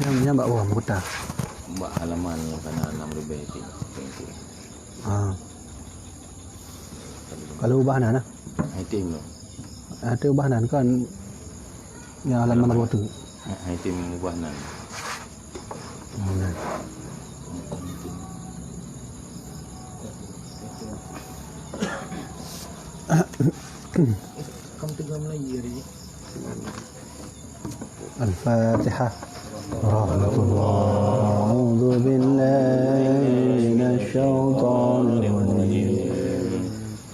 Yang mbak wah muta. Mbak halaman yang kena 6 lebih itu. Kalau ubahanan nah. Item lo. Ada ubahanan kan yang halaman nomor 2. Item ubahanan. Kamu tengah Melayu hari ni. Al-Fatihah. A'udzu billahi minasyaitonir rajim.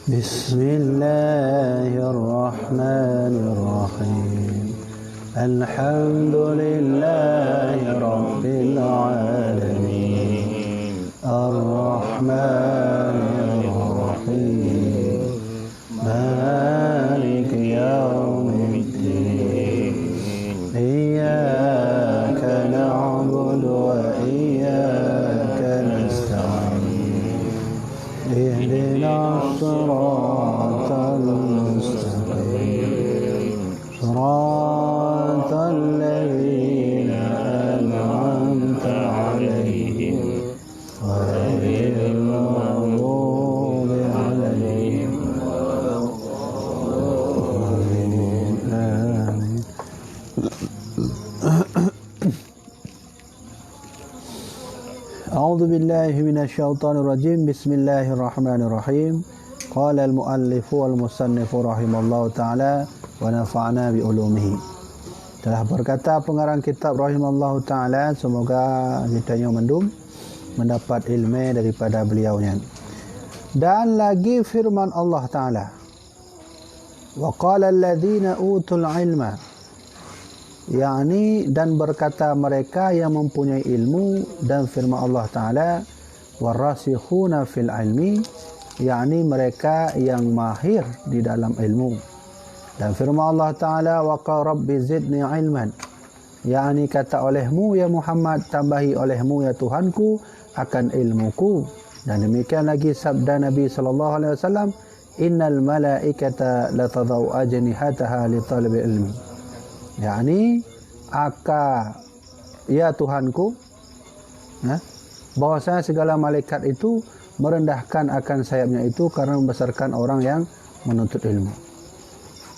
Bismillahirrahmanirrahim. Alhamdulillahi rabbil alamin. Ar-Rahmanir Rahim. Maliki yaumiddin. Iyyaka na'budu wa iyyaka nasta'in. Ihdinas siratal mustaqim. Siratal ladzina an'amta 'alaihim ghairil maghdubi 'alaihim waladdallin. Amin. A'udzu billahi minasyaitonir rajim. Bismillahirrahmanirrahim. Qala al-muallif wal musannif rahimallahu taala wa nafa'na bi ulumihi. Telah berkata pengarang kitab rahimallahu taala, semoga kitanya mendapat ilmu daripada beliaunya. Dan lagi firman Allah taala, wa qala alladzina utul ilma, yakni dan berkata mereka yang mempunyai ilmu, dan firman Allah taala warasikhuna fil ilmi, yakni mereka yang mahir di dalam ilmu. Dan firman Allah taala wa qala rabbi zidni ilman, yakni kata olehmu ya Muhammad, tambahi olehmu ya Tuhanku akan ilmuku. Dan demikian lagi sabda Nabi sallallahu alaihi wasallam, innal malaikata latadau ajnihataha li talabil ilmi, yakni ya Tuhanku, bahwasanya segala malaikat itu merendahkan akan sayapnya itu karena membesarkan orang yang menuntut ilmu.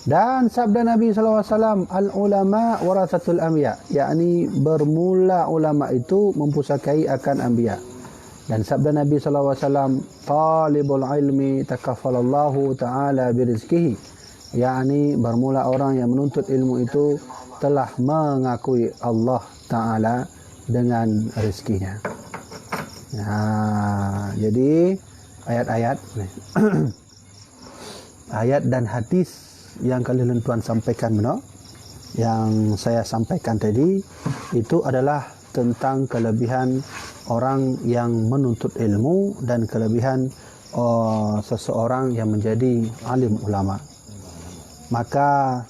Dan sabda Nabi SAW, al-ulama warasatul anbiya, yakni bermula ulama itu mempusakai akan anbiya. Dan sabda Nabi SAW, talibul ilmi takaffalallahu ta'ala birizkihi, yakni bermula orang yang menuntut ilmu itu telah mengakui Allah Ta'ala dengan rezekinya. Jadi ayat-ayat ayat dan hadis yang kalian tuan sampaikan yang saya sampaikan tadi itu adalah tentang kelebihan orang yang menuntut ilmu dan kelebihan seseorang yang menjadi alim ulama. Maka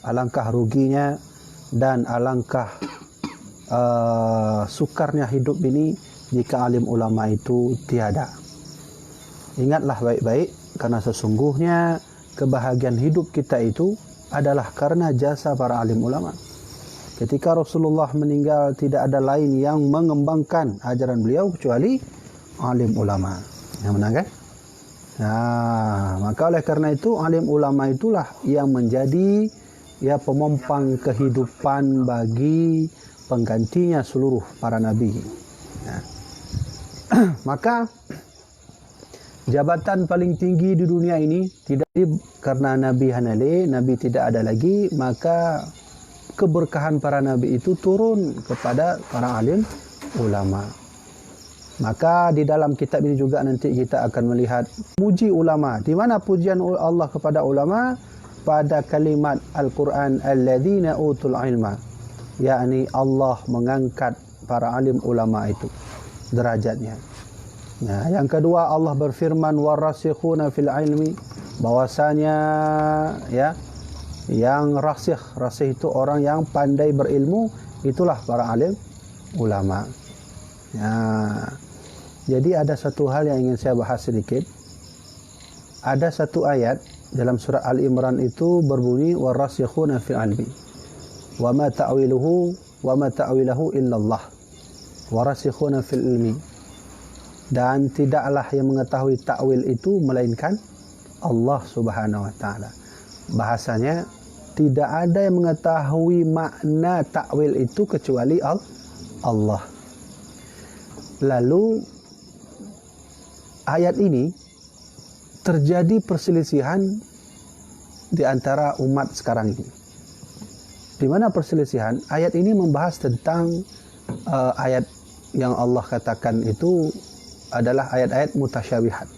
alangkah ruginya dan alangkah sukarnya hidup ini jika alim ulama itu tiada. Ingatlah baik-baik, karena sesungguhnya kebahagiaan hidup kita itu adalah karena jasa para alim ulama. Ketika Rasulullah meninggal, tidak ada lain yang mengembangkan ajaran beliau kecuali alim ulama. Yang benar kan? Maka oleh karena itu alim ulama itulah yang menjadi pemompang kehidupan bagi penggantinya seluruh para nabi. Maka jabatan paling tinggi di dunia ini tidak karena Nabi Hanale, Nabi tidak ada lagi, maka keberkahan para nabi itu turun kepada para alim ulama. Maka di dalam kitab ini juga nanti kita akan melihat puji ulama. Di mana pujian Allah kepada ulama? Pada kalimat Al-Quran, alladzina utul ilma, yakni Allah mengangkat para alim ulama itu derajatnya. Yang kedua, Allah berfirman warasikhuna fil ilmi, bahwasanya yang rasih itu orang yang pandai berilmu, itulah para alim ulama. Jadi ada satu hal yang ingin saya bahas sedikit. Ada satu ayat dalam surah Al-Imran itu berbunyi warasikhuna fil ilmi wa ma ta'wiluhu wa ma ta'wilahu illallah warasikhuna fil ilmi, dan tidaklah yang mengetahui takwil itu melainkan Allah Subhanahu wa taala. Bahasanya tidak ada yang mengetahui makna takwil itu kecuali Allah. Lalu ayat ini terjadi perselisihan di antara umat sekarang ini. Di mana perselisihan? Ayat ini membahas tentang ayat yang Allah katakan itu adalah ayat-ayat mutasyabihat.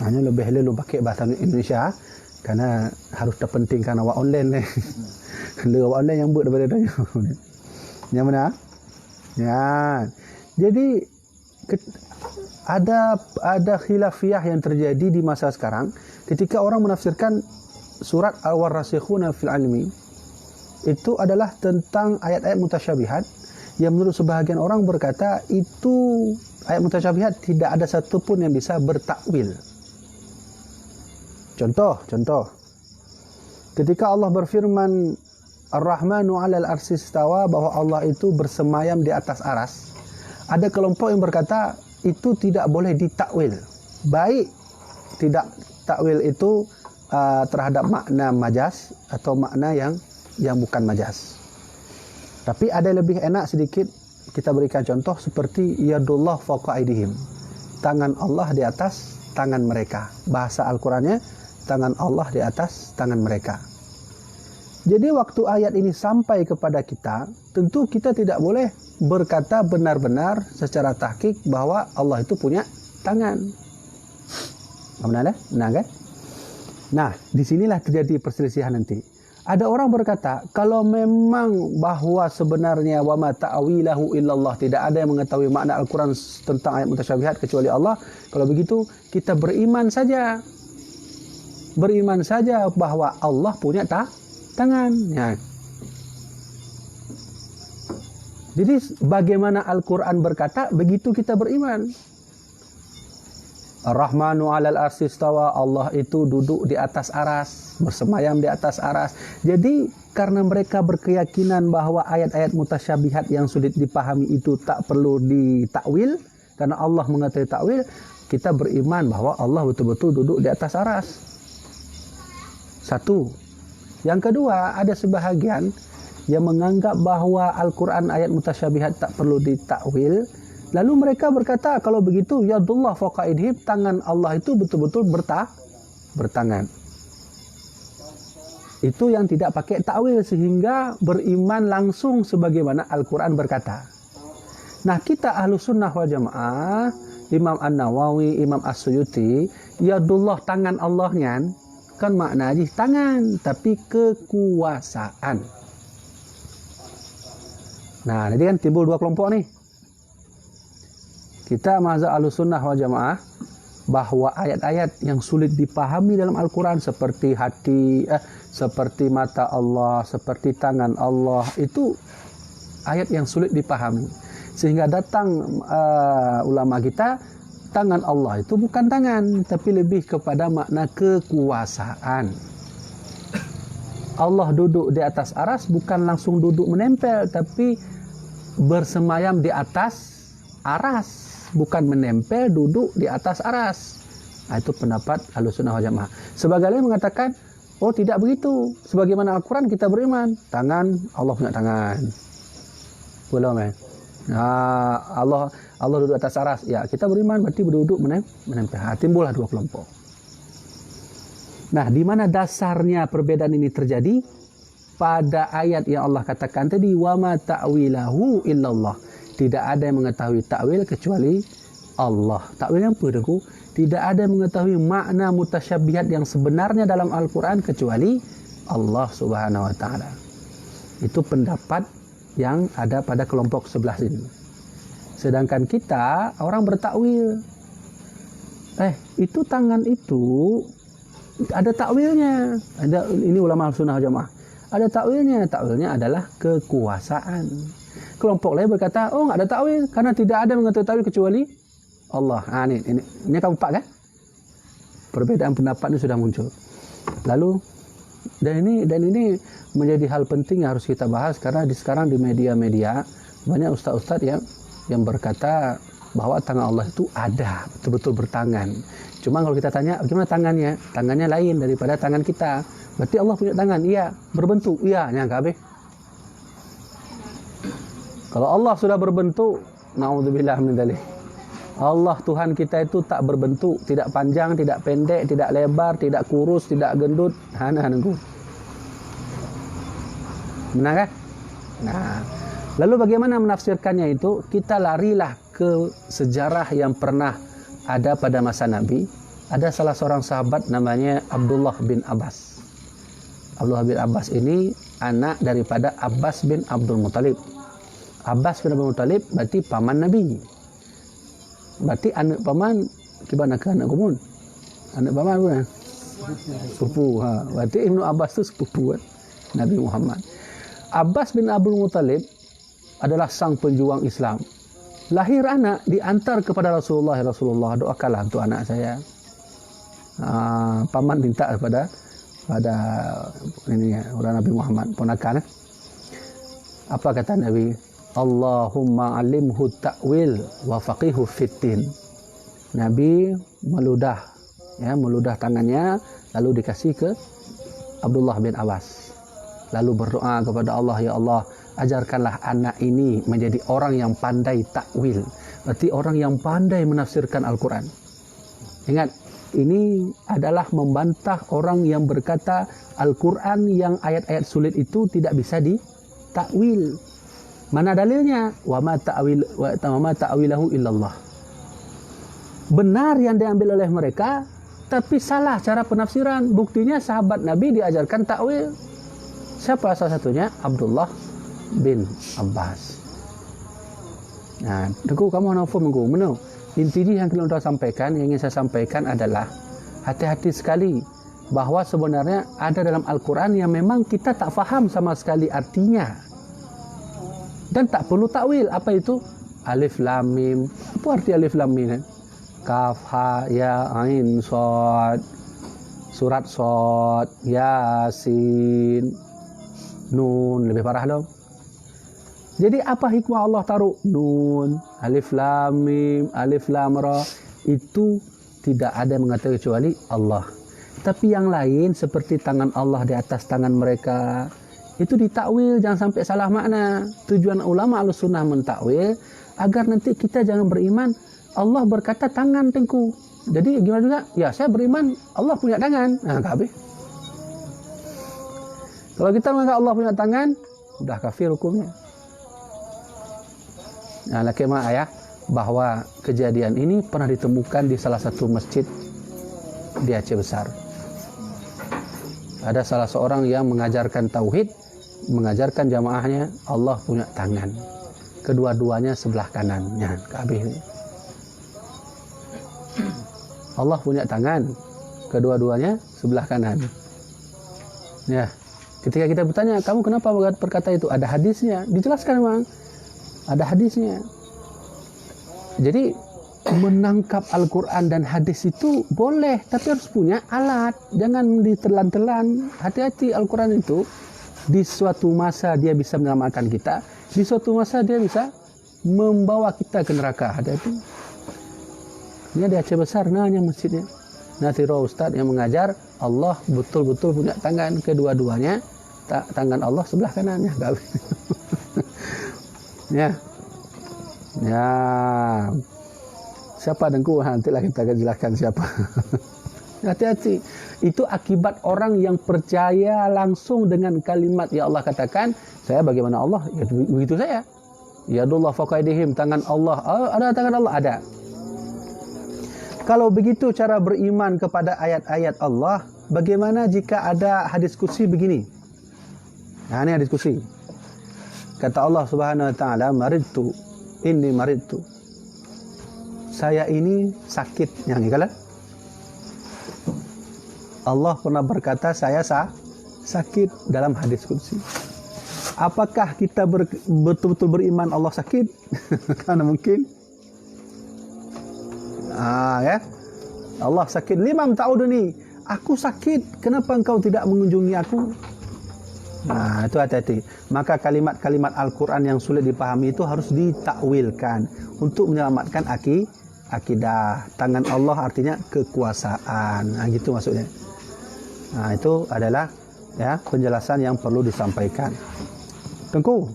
Hanya lebih lu pakai bahasa Indonesia karena harus terpentingkan awak online ni. Lu awak online yang buat daripada tanya. Yang mana? Ya. Jadi ada khilafiyah yang terjadi di masa sekarang ketika orang menafsirkan surat Al-Warasikhuna fil Ilmi itu adalah tentang ayat-ayat mutasyabihat yang menurut sebahagian orang berkata itu ayat mutasyabihat tidak ada satupun yang bisa bertakwil. Contoh. Ketika Allah berfirman Ar-Rahmanu 'alal arsy istawa, bahwa Allah itu bersemayam di atas aras, ada kelompok yang berkata itu tidak boleh ditakwil. Baik tidak takwil itu terhadap makna majaz atau makna yang bukan majaz. Tapi ada lebih enak sedikit, kita berikan contoh seperti yadullah fawqa aydihim, tangan Allah di atas tangan mereka. Bahasa Al-Qur'annya tangan Allah di atas tangan mereka. Jadi waktu ayat ini sampai kepada kita, tentu kita tidak boleh berkata benar-benar secara tahqiq bahwa Allah itu punya tangan. Benar kan? Nah, disinilah terjadi perselisihan nanti. Ada orang berkata, kalau memang bahwa sebenarnya wa ma ta'wilahu illallah, tidak ada yang mengetahui makna Al-Quran tentang ayat mutasyabihat kecuali Allah, kalau begitu kita beriman saja bahwa Allah punya tangan. Ya. Jadi bagaimana Al-Quran berkata, begitu kita beriman. Ar-Rahmanu 'alal arsy istawa, Allah itu duduk di atas aras, bersemayam di atas aras. Jadi karena mereka berkeyakinan bahwa ayat-ayat mutasyabihat yang sulit dipahami itu tak perlu ditakwil, karena Allah mengetahui takwil, kita beriman bahwa Allah betul-betul duduk di atas aras. Satu. Yang kedua, ada sebahagian yang menganggap bahwa Al-Quran ayat mutasyabihat tak perlu ditakwil. Lalu mereka berkata, kalau begitu yadullah fawqa aydihim, tangan Allah itu betul-betul bertangan. Itu yang tidak pakai takwil, sehingga beriman langsung sebagaimana Al-Quran berkata. Nah, kita Ahlus Sunnah wal Jamaah, Imam An-Nawawi, Imam As-Suyuti, yadullah tangan Allahnya kan maknanya tangan, tapi kekuasaan. Nah, jadi kan timbul dua kelompok nih. Kita mazhab Ahlussunnah wal Jamaah bahwa ayat-ayat yang sulit dipahami dalam Al-Quran seperti seperti mata Allah, seperti tangan Allah, itu ayat yang sulit dipahami. Sehingga datang ulama kita, tangan Allah itu bukan tangan, tapi lebih kepada makna kekuasaan. Allah duduk di atas aras bukan langsung duduk menempel, tapi bersemayam di atas aras, bukan menempel duduk di atas aras. Nah, itu pendapat Ahlussunnah wal Jamaah. Sebagian lain mengatakan, oh tidak begitu. Sebagaimana Al-Quran kita beriman, tangan Allah punya tangan. Belum Allah duduk atas aras. Ya, kita beriman berarti berduduk menempel. Timbullah dua kelompok. Nah, di mana dasarnya perbedaan ini terjadi? Pada ayat yang Allah katakan tadi, wa ma ta'wilahu illallah. Tidak ada yang mengetahui takwil kecuali Allah. Takwil yang apa itu? Tidak ada yang mengetahui makna mutasyabihat yang sebenarnya dalam Al-Quran kecuali Allah Subhanahu wa taala. Itu pendapat yang ada pada kelompok sebelah sini. Sedangkan kita orang bertakwil. Itu tangan itu ada takwilnya. Ini ulama Ahlussunnah wal Jamaah. Ada takwilnya. Takwilnya adalah kekuasaan. Kelompok lain berkata, oh enggak ada takwil karena tidak ada mengetahui takwil kecuali Allah. Ini kamu pak kan? Perbedaan pendapat ini sudah muncul. Lalu Dan ini menjadi hal penting yang harus kita bahas, karena sekarang di media-media banyak ustaz-ustaz yang berkata bahwa tangan Allah itu ada, betul-betul bertangan. Cuma kalau kita tanya bagaimana tangannya? Tangannya lain daripada tangan kita. Berarti Allah punya tangan? Iya. Berbentuk? Iya. Nyangka habis. Kalau Allah sudah berbentuk, naudzubillah min dzalik. Allah Tuhan kita itu tak berbentuk, tidak panjang, tidak pendek, tidak lebar, tidak kurus, tidak gendut. Hana nunggu. Benar kan? Nah, lalu bagaimana menafsirkannya itu? Kita larilah ke sejarah yang pernah ada pada masa Nabi. Ada salah seorang sahabat namanya Abdullah bin Abbas. Abdullah bin Abbas ini anak daripada Abbas bin Abdul Muttalib. Abbas bin Abdul Muttalib berarti paman Nabi. Berarti anak paman gimana ke anak kumun? Anak paman bukan? Sepupu. Berarti Ibnu Abbas itu sepupu Nabi Muhammad. Abbas bin Abdul Muttalib adalah sang penjuang Islam. Lahir anak diantar kepada Rasulullah. Rasulullah, doakanlah untuk anak saya. Paman minta pada ini ya, orang Nabi Muhammad ponakan. Apa kata Nabi? Allahumma alimhu ta'wil wa faqihu fitin. Nabi meludah tangannya lalu dikasih ke Abdullah bin Abbas. Lalu berdoa kepada Allah, ya Allah, ajarkanlah anak ini menjadi orang yang pandai takwil. Berarti orang yang pandai menafsirkan Al-Quran. Ingat, ini adalah membantah orang yang berkata Al-Quran yang ayat-ayat sulit itu tidak bisa ditakwil. Mana dalilnya? Wa ma ta'wilahu illallah. Benar yang diambil oleh mereka, tapi salah cara penafsiran. Buktinya sahabat Nabi diajarkan takwil. Siapa salah satunya? Abdullah bin Abbas. Nah, kamu nafum mana? Intinya yang kita sampaikan, yang ingin saya sampaikan adalah hati-hati sekali bahwa sebenarnya ada dalam Al-Quran yang memang kita tak faham sama sekali artinya. Dan tak perlu takwil. Apa itu? Alif lam mim. Apa arti alif lam mim? Kaf ha ya ain shad. Surat shad, yasin, nun. Lebih parah dong. Jadi apa hikmah Allah taruh nun, alif lam mim, alif lam ra? Itu tidak ada yang mengatakan kecuali Allah. Tapi yang lain seperti tangan Allah di atas tangan mereka, itu ditakwil, jangan sampai salah makna. Tujuan ulama Ahlussunnah mentakwil agar nanti kita jangan beriman Allah berkata tangan tengku. Jadi gimana juga? Ya, saya beriman Allah punya tangan. Nah, habis. Kalau kita menganggap Allah punya tangan, sudah kafir hukumnya. Nah, lakemah ayah bahwa kejadian ini pernah ditemukan di salah satu masjid di Aceh Besar. Ada salah seorang yang mengajarkan tauhid, mengajarkan jamaahnya Allah punya tangan. Kedua-duanya sebelah kanannya. Kabeh. Allah punya tangan. Kedua-duanya sebelah kanan. Ya. Ketika kita bertanya, kamu kenapa berkata itu? Ada hadisnya. Dijelaskan memang. Ada hadisnya. Jadi menangkap Al-Quran dan hadis itu boleh, tapi harus punya alat. Jangan ditelan-telan. Hati-hati, Al-Quran itu di suatu masa dia bisa menyelamatkan kita, di suatu masa dia bisa membawa kita ke neraka. Hati-hati. Ini di Aceh Besar namanya masjidnya. Nanti roh Ustaz yang mengajar Allah betul-betul punya tangan, kedua-duanya tangan Allah sebelah kanannya. Ya. Ya. Siapa dengku? Nantilah kita akan jelaskan siapa. Hati-hati. Itu akibat orang yang percaya langsung dengan kalimat ya Allah katakan, saya bagaimana Allah? Ya begitu saya. Yadullah faqaidihim, tangan Allah. Oh, ada tangan Allah? Ada. Kalau begitu cara beriman kepada ayat-ayat Allah, bagaimana jika ada hadis qudsi begini? Nah, ini hadis qudsi. Kata Allah Subhanahu wa taala, maridtu, inni maridtu. Saya ini sakit. Yang ini kala. Allah pernah berkata saya sakit dalam hadis qudsi. Apakah kita betul-betul beriman Allah sakit? Karena mungkin ya. Allah sakit. Limam ta'uduni. Aku sakit, kenapa engkau tidak mengunjungi aku? Nah, itu hati-hati. Maka kalimat-kalimat Al-Quran yang sulit dipahami itu harus ditakwilkan untuk menyelamatkan akidah. Tangan Allah artinya kekuasaan. Nah, gitu maksudnya. Nah, itu adalah ya penjelasan yang perlu disampaikan. Tengku,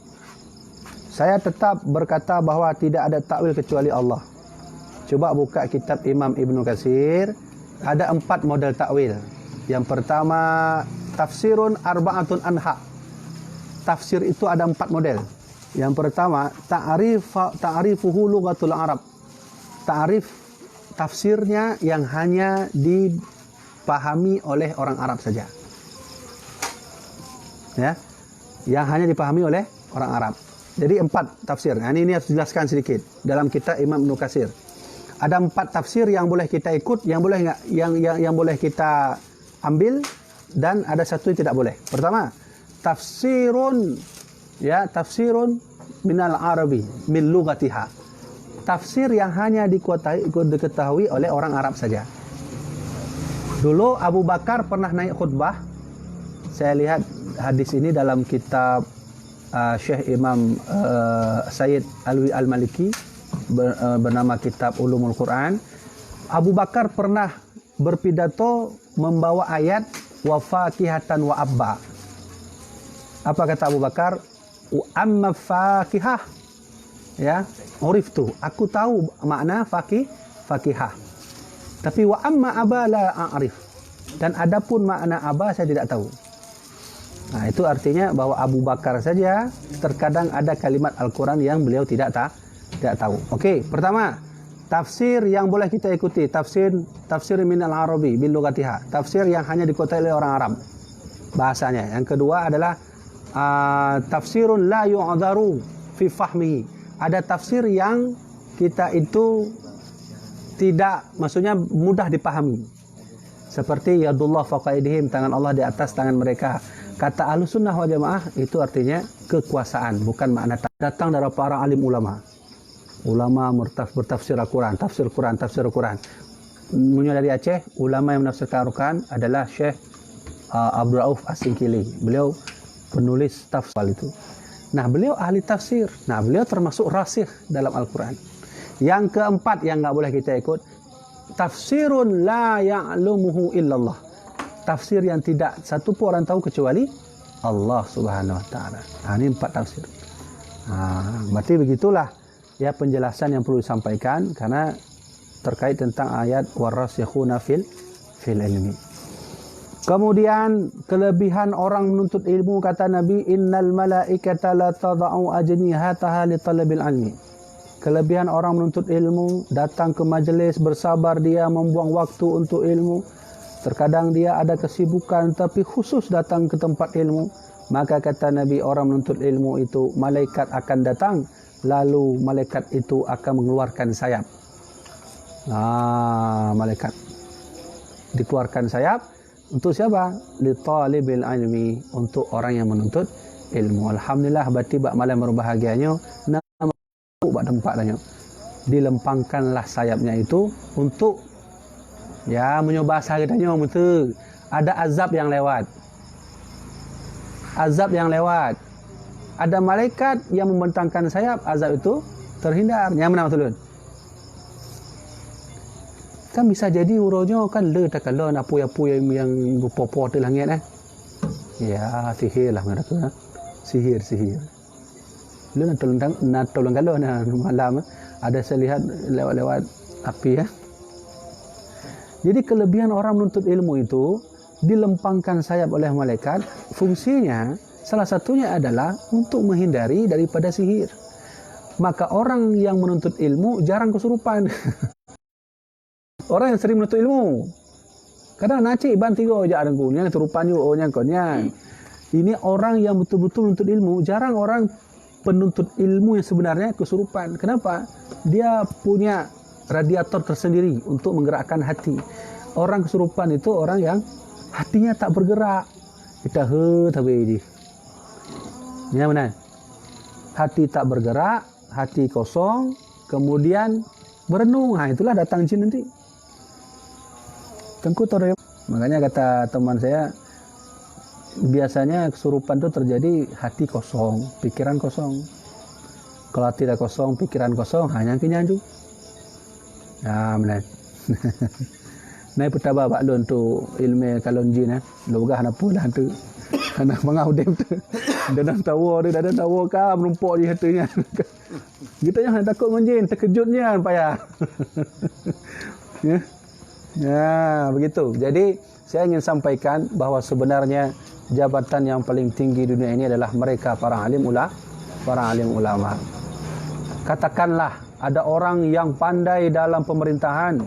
saya tetap berkata bahwa tidak ada takwil kecuali Allah. Coba buka kitab Imam Ibnu Katsir, ada 4 model takwil. Yang pertama, tafsirun arba'atun anha. Tafsir itu ada 4 model. Yang pertama, ta'rifuhu lughatul Arab. Ta'rif tafsirnya yang hanya dipahami oleh orang Arab saja. Ya. Yang hanya dipahami oleh orang Arab. Jadi 4 tafsir. Nah, ini harus dijelaskan sedikit dalam kitab Imam Ibnu Katsir. Ada 4 tafsir yang boleh kita ikut, yang boleh enggak, yang boleh kita ambil, dan ada satu yang tidak boleh. Pertama, tafsirun tafsirun minal arabi min lughatiha. Tafsir yang hanya diketahui oleh orang Arab saja. Dulu Abu Bakar pernah naik khutbah. Saya lihat hadis ini dalam kitab Syekh Imam Sayyid Alwi Al-Maliki bernama Kitab Ulumul Quran. Abu Bakar pernah berpidato membawa ayat wa fakihatan wa abba. Apa kata Abu Bakar? Amma fakihah, ya, uriftu, aku tahu makna fakihah. Tapi wa amma aba la a'rif. Dan adapun makna aba saya tidak tahu. Nah, itu artinya bahwa Abu Bakar saja terkadang ada kalimat Al-Quran yang beliau tidak tahu. Okey, pertama, tafsir yang boleh kita ikuti, tafsir minal arabi bil lughatiha, tafsir yang hanya dikuasai oleh orang Arab bahasanya. Yang kedua adalah tafsirun la yu'adharu fi fahmihi. Ada tafsir yang kita itu tidak, maksudnya mudah dipahami. Seperti yadullah fawqa aydihim, tangan Allah di atas tangan mereka. Kata Ahlussunnah wal Jamaah itu artinya kekuasaan, bukan makna datang dari para alim ulama. Ulama bertafsir Al-Quran, tafsir Quran. Punya dari Aceh, ulama yang menafsirkan Al-Quran adalah Syekh Abdul Rauf As-Singkili. Beliau penulis tafsir itu. Nah, beliau ahli tafsir. Nah, beliau termasuk rasikh dalam Al-Quran. Yang keempat yang enggak boleh kita ikut, tafsirun la ya'lumuhu illallah. Tafsir yang tidak satu pun orang tahu kecuali Allah Subhanahu wa taala. Nah, ini 4 tafsir. Berarti begitulah ya penjelasan yang perlu disampaikan karena terkait tentang ayat warasikhuna fil ilmi. Kemudian kelebihan orang menuntut ilmu, kata Nabi, innal malaikata la tad'u ajnihataha li talabil ilmi. Kelebihan orang menuntut ilmu, datang ke majlis, bersabar dia membuang waktu untuk ilmu. Terkadang dia ada kesibukan tapi khusus datang ke tempat ilmu. Maka kata Nabi, orang menuntut ilmu itu malaikat akan datang, lalu malaikat itu akan mengeluarkan sayap. Malaikat dikeluarkan sayap untuk siapa? Li talibil ilmi, untuk orang yang menuntut ilmu. Alhamdulillah, berarti bak malam berbahagianya nama bak tempatnya. Dilempangkanlah sayapnya itu untuk ya mencoba sahadatnya betul. Ada azab yang lewat. Ada malaikat yang membentangkan sayap, azab itu terhindar. Yang mana betul? Kan bisa jadi uronya kan le tak kalau nak apu-apu yang berpopo di langit Ya, sihir lah mereka. Sihir. Lu nak tolong kalau malam ada saya lihat lewat api ya. Jadi kelebihan orang menuntut ilmu itu dilempangkan sayap oleh malaikat. Fungsinya salah satunya adalah untuk menghindari daripada sihir. Maka orang yang menuntut ilmu jarang kesurupan. Orang yang sering menuntut ilmu kadang nacik ban 3 aja ada yang kesurupan juga nyangkonnya. Ini orang yang betul-betul menuntut ilmu. Jarang orang penuntut ilmu yang sebenarnya kesurupan. Kenapa? Dia punya radiator tersendiri untuk menggerakkan hati. Orang kesurupan itu orang yang hatinya tak bergerak. Kita tapi ini. Ya benar. Hati tak bergerak, hati kosong, kemudian berenung. Itulah datang jin nanti. Tengku tahu Makanya kata teman saya, biasanya kesurupan itu terjadi hati kosong, pikiran kosong. Kalau hati dah kosong, pikiran kosong, hanya kinyanju. Ya, benar. Nai petaba Pak Lon tu ilmu kalon jin lo gah na pula tu. Anak mangau dem tu. Dan tahu dia dah tahu ka menumpuk di hatinya. Kita jangan takut dengan jin, terkejutnya payah. Ya. Ya, begitu. Jadi saya ingin sampaikan bahawa sebenarnya jabatan yang paling tinggi dunia ini adalah mereka para alim ulama. Katakanlah ada orang yang pandai dalam pemerintahan,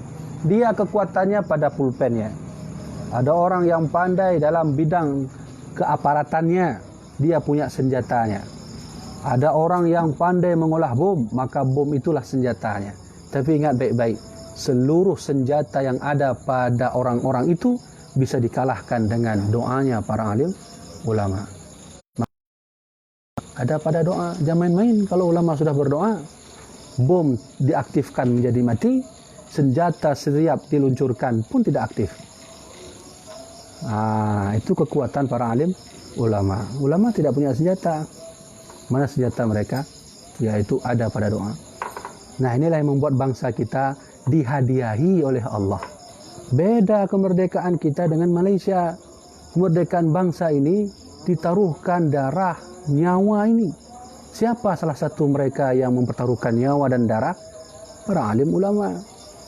dia kekuatannya pada pulpennya. Ada orang yang pandai dalam bidang keaparatannya, dia punya senjatanya. Ada orang yang pandai mengolah bom, maka bom itulah senjatanya. Tapi ingat baik-baik, seluruh senjata yang ada pada orang-orang itu bisa dikalahkan dengan doanya para alim ulama. Ada pada doa, jangan main-main. Kalau ulama sudah berdoa, bom diaktifkan menjadi mati, senjata setiap diluncurkan pun tidak aktif. Itu kekuatan para alim ulama. Ulama tidak punya senjata. Mana senjata mereka? Yaitu ada pada doa. Nah, inilah yang membuat bangsa kita dihadiahi oleh Allah. Beda kemerdekaan kita dengan Malaysia. Kemerdekaan bangsa ini ditaruhkan darah, nyawa ini. Siapa salah satu mereka yang mempertaruhkan nyawa dan darah? Para alim ulama.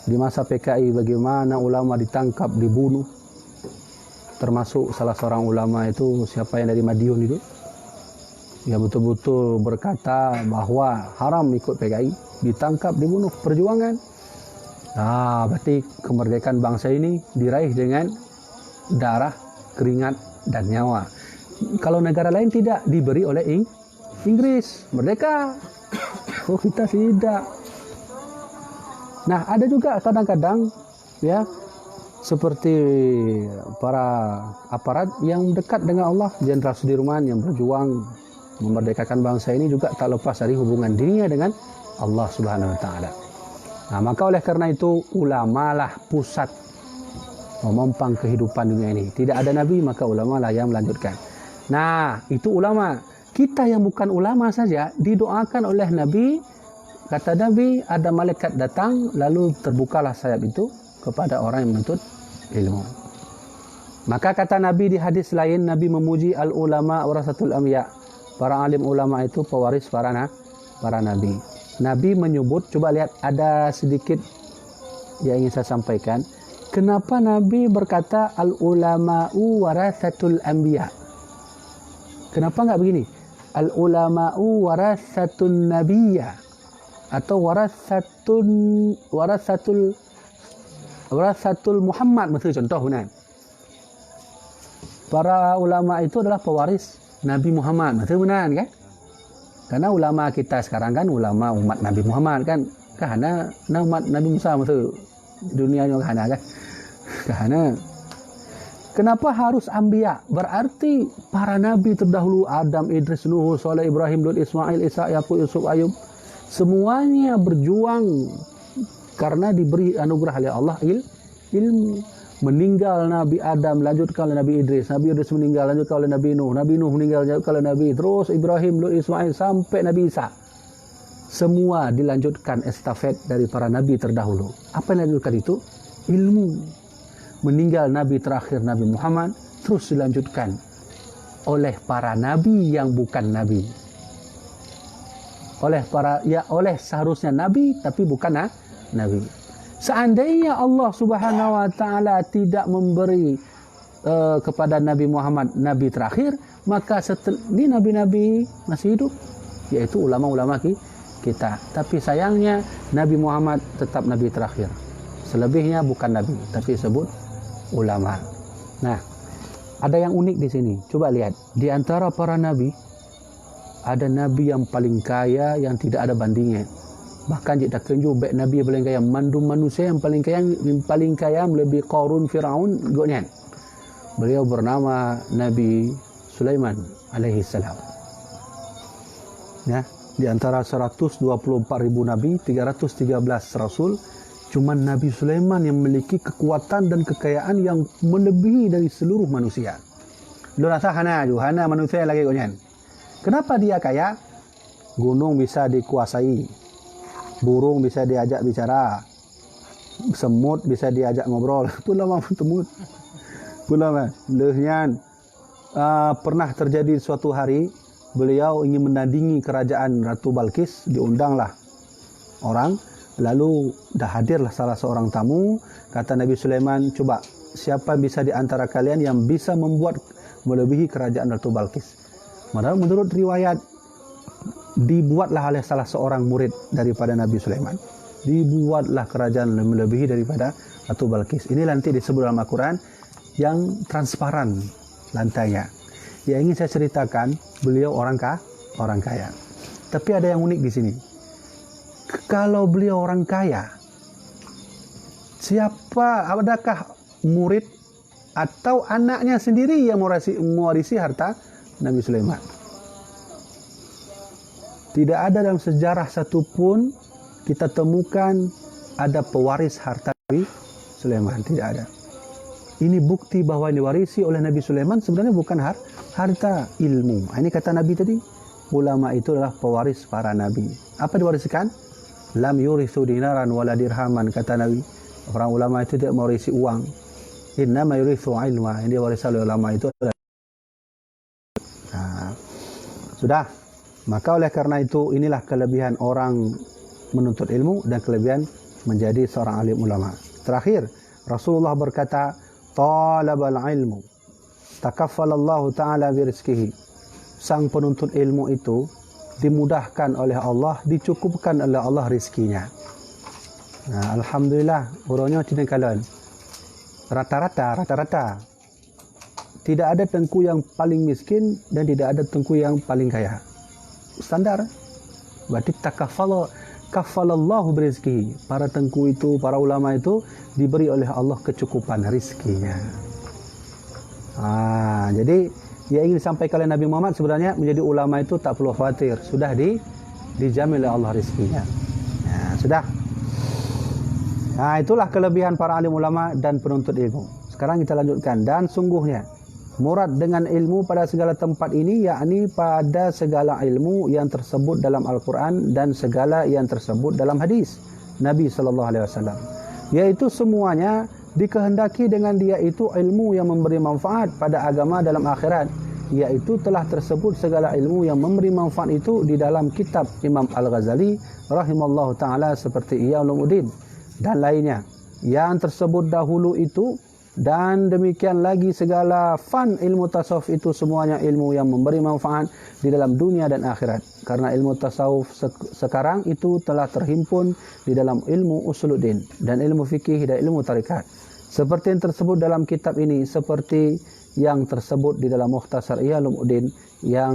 Di masa PKI bagaimana ulama ditangkap, dibunuh. Termasuk salah seorang ulama itu, siapa yang dari Madiun itu, yang betul-betul berkata bahawa haram ikut PKI, ditangkap, dibunuh, perjuangan. Berarti kemerdekaan bangsa ini diraih dengan darah, keringat dan nyawa. Kalau negara lain tidak, diberi oleh Inggris, merdeka. Kita tidak. Nah, ada juga kadang-kadang ya seperti para aparat yang dekat dengan Allah, Jenderal Sudirman yang berjuang memerdekakan bangsa ini juga tak lepas dari hubungan dirinya dengan Allah Subhanahu wa taala. Nah, maka oleh karena itu ulamalah pusat memompang kehidupan dunia ini. Tidak ada nabi, maka ulama lah yang melanjutkan. Nah, itu ulama. Kita yang bukan ulama saja didoakan oleh Nabi. Kata Nabi, ada malaikat datang, lalu terbukalah sayap itu kepada orang yang menuntut ilmu. Maka kata Nabi di hadis lain, Nabi memuji al-ulama warasatul anbiya. Para alim ulama itu pewaris para nabi. Nabi menyebut, coba lihat ada sedikit yang ingin saya sampaikan. Kenapa Nabi berkata al-ulama'u warasatul anbiya? Kenapa enggak begini? Al-ulama'u warasatun nabiyya atau warasatul Muhammad, maksud contoh benar. Para ulama itu adalah pewaris Nabi Muhammad, maksud benar kan? Karena ulama kita sekarang kan ulama umat Nabi Muhammad kan, karena umat Nabi Musa maksud dunia yang kan. Karena kenapa harus anbiya? Berarti para nabi terdahulu, Adam, Idris, Nuh, Saleh, Ibrahim, Lut, Ismail, Isa, Yakub, Yusuf, Ayub, semuanya berjuang karena diberi anugerah oleh Allah ilmu. Meninggal Nabi Adam, lanjutkan oleh Nabi Idris. Nabi Idris meninggal, lanjutkan oleh Nabi Nuh. Nabi Nuh meninggal, lanjutkan oleh Nabi. Terus Ibrahim, Lut, Ismail, sampai Nabi Isa. Semua dilanjutkan estafet dari para nabi terdahulu. Apa yang dilanjutkan itu? Ilmu. Meninggal Nabi terakhir Nabi Muhammad, terus dilanjutkan oleh para nabi yang bukan nabi. Oleh seharusnya nabi tapi bukan nabi. Seandainya Allah Subhanahu wa taala tidak memberi kepada Nabi Muhammad nabi terakhir, maka ini nabi-nabi masih hidup, yaitu ulama-ulama kita. Tapi sayangnya Nabi Muhammad tetap nabi terakhir. Selebihnya bukan nabi, tapi disebut ulama. Nah, ada yang unik di sini. Coba lihat, di antara para nabi ada nabi yang paling kaya yang tidak ada bandingnya. Bahkan jika tunjuk baik nabi yang paling kaya, mandum manusia yang paling kaya melebihi Qarun, Firaun, goknya. Beliau bernama Nabi Sulaiman alaihi salam. Ya, di antara 124.000 nabi, 313 rasul, Cuman Nabi Sulaiman yang memiliki kekuatan dan kekayaan yang melebihi dari seluruh manusia. Lu rasa hana manusia lagi konyen. Kenapa dia kaya? Gunung bisa dikuasai, burung bisa diajak bicara, semut bisa diajak ngobrol. Pula mah temut. Pula mah lehnya pernah terjadi suatu hari beliau ingin menandingi kerajaan Ratu Balkis, diundanglah orang. Lalu dah hadirlah salah seorang tamu, kata Nabi Sulaiman, coba siapa bisa di antara kalian yang bisa membuat melebihi kerajaan Ratu Balkis. Padahal menurut riwayat dibuatlah oleh salah seorang murid daripada Nabi Sulaiman, dibuatlah kerajaan melebihi daripada Ratu Balkis. Ini nanti disebut dalam Al-Quran yang transparan lantainya. Yang ingin saya ceritakan, beliau orang kaya. Tapi ada yang unik di sini. Kalau beliau orang kaya, adakah murid atau anaknya sendiri yang mewarisi harta Nabi Sulaiman? Tidak ada dalam sejarah satupun kita temukan ada pewaris harta Nabi Sulaiman, tidak ada. Ini bukti bahwa yang diwarisi oleh Nabi Sulaiman sebenarnya bukan harta, ilmu. Ini kata Nabi tadi, ulama itu adalah pewaris para nabi. Apa diwarisikan? Lam yurithu dinaran wala dirhaman, kata Nabi. Orang ulama itu tidak mewarisi uang. Innama yurithu ilma. Yang diwarisi oleh ulama itu adalah sudah. Maka oleh karena itu inilah kelebihan orang menuntut ilmu dan kelebihan menjadi seorang alim ulama. Terakhir, Rasulullah berkata, talabal ilmu takaffalallahu ta'ala birizkihi. Sang penuntut ilmu itu dimudahkan oleh Allah, dicukupkan oleh Allah rizkinya. Nah, alhamdulillah, urangnya tidak kalah. Rata-rata. Tidak ada tengku yang paling miskin dan tidak ada tengku yang paling kaya. Standar. Berarti kaffalallahu birizkihi. Para tengku itu, para ulama itu diberi oleh Allah kecukupan rizkinya. Jadi yang ingin disampaikan oleh Nabi Muhammad sebenarnya menjadi ulama itu tak perlu khawatir, sudah dijamin oleh Allah rizkinya. Sudah. Itulah kelebihan para alim ulama dan penuntut ilmu. Sekarang kita lanjutkan. Dan sungguhnya murad dengan ilmu pada segala tempat ini, yakni pada segala ilmu yang tersebut dalam Al-Quran dan segala yang tersebut dalam hadis Nabi SAW, yaitu semuanya dikehendaki dengan dia itu ilmu yang memberi manfaat pada agama dalam akhirat, yaitu telah tersebut segala ilmu yang memberi manfaat itu di dalam kitab Imam Al-Ghazali rahimallahu ta'ala seperti Ihya Ulumuddin dan lainnya yang tersebut dahulu itu. Dan demikian lagi segala fan ilmu tasawuf itu semuanya ilmu yang memberi manfaat di dalam dunia dan akhirat. Karena ilmu tasawuf sekarang itu telah terhimpun di dalam ilmu usuluddin dan ilmu fikih dan ilmu tarikat. Seperti yang tersebut dalam kitab ini, seperti yang tersebut di dalam Mukhtasar Ihya Ulumuddin yang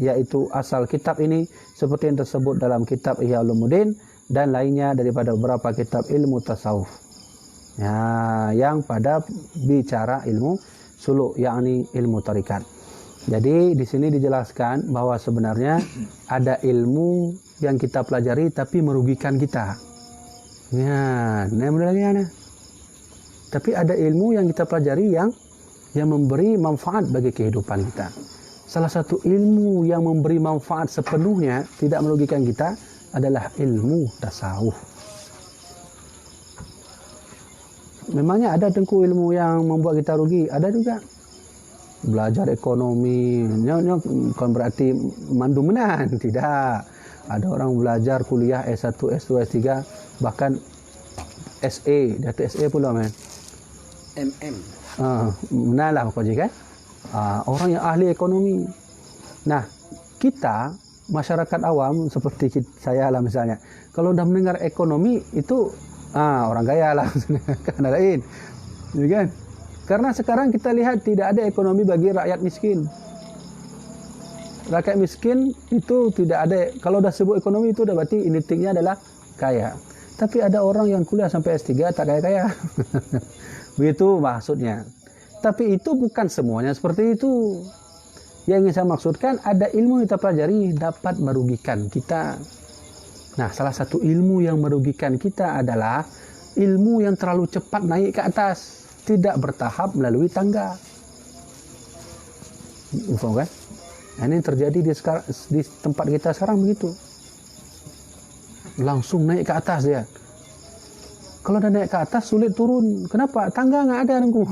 yaitu asal kitab ini, seperti yang tersebut dalam kitab Ihya Ulumuddin dan lainnya daripada beberapa kitab ilmu tasawuf. Yang pada bicara ilmu suluk, yakni ilmu tarikat. Jadi di sini dijelaskan bahwa sebenarnya ada ilmu yang kita pelajari tapi merugikan kita. Tapi ada ilmu yang kita pelajari yang memberi manfaat bagi kehidupan kita. Salah satu ilmu yang memberi manfaat sepenuhnya tidak merugikan kita adalah ilmu tasawuf. Memangnya ada tengku ilmu yang membuat kita rugi? Ada juga. Belajar ekonomi, bukan berarti mandu menan. Tidak. Ada orang belajar kuliah S1, S2, S3, bahkan SE. Dia tu SE pula, man. MM. Menan lah pokoknya kan. Orang yang ahli ekonomi. Nah, kita, masyarakat awam, seperti saya lah misalnya, kalau dah mendengar ekonomi, itu orang kaya lah kan lain, ya kan? Karena sekarang kita lihat tidak ada ekonomi bagi rakyat miskin. Rakyat miskin itu tidak ada. Kalau dah sebut ekonomi itu dah berarti intinya adalah kaya. Tapi ada orang yang kuliah sampai S3 tak kaya-kaya. Begitu maksudnya. Tapi itu bukan semuanya seperti itu. Yang ingin saya maksudkan, ada ilmu yang kita pelajari dapat merugikan kita. Nah, salah satu ilmu yang merugikan kita adalah ilmu yang terlalu cepat naik ke atas, tidak bertahap melalui tangga. Faham kan? Nah, ini terjadi di tempat kita sekarang begitu. Langsung naik ke atas dia. Kalau dah naik ke atas sulit turun. Kenapa? Tangga nggak ada nunggu.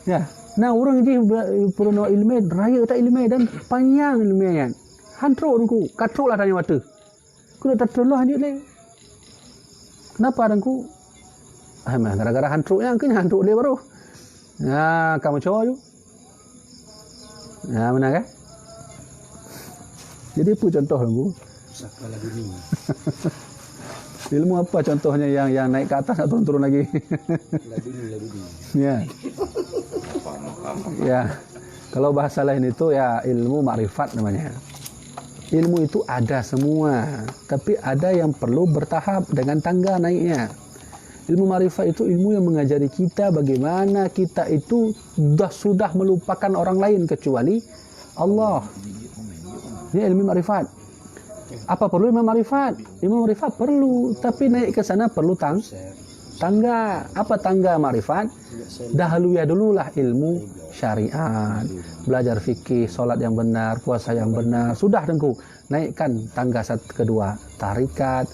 Ya. Nah, orang ini perlu ilmu, raya tak ilmu dan panjang ilmunya. Hantruk nunggu, katruk lah tanya mata. Kena tertolong hanya ni. Kenapa nunggu? Gara-gara hantruknya, kena hantruk dia baru. Nah, kamu coba tu. Nah, benar kan? Jadi apa contoh nunggu? Sakala dunia. Ilmu apa contohnya yang naik ke atas atau turun lagi? Laduni. Ya. Ya. Kalau bahasa lain itu ya ilmu makrifat namanya. Ilmu itu ada semua, tapi ada yang perlu bertahap dengan tangga naiknya. Ilmu makrifat itu ilmu yang mengajari kita bagaimana kita itu sudah melupakan orang lain kecuali Allah. Ini ilmu makrifat. Apa perlu ilmu makrifat? Ilmu makrifat perlu, tapi naik ke sana perlu tangga. Apa tangga makrifat? Dahulunya dululah ilmu syariat, belajar fikih, solat yang benar, puasa yang benar. Sudah tengku, naikkan tangga kedua, tarikat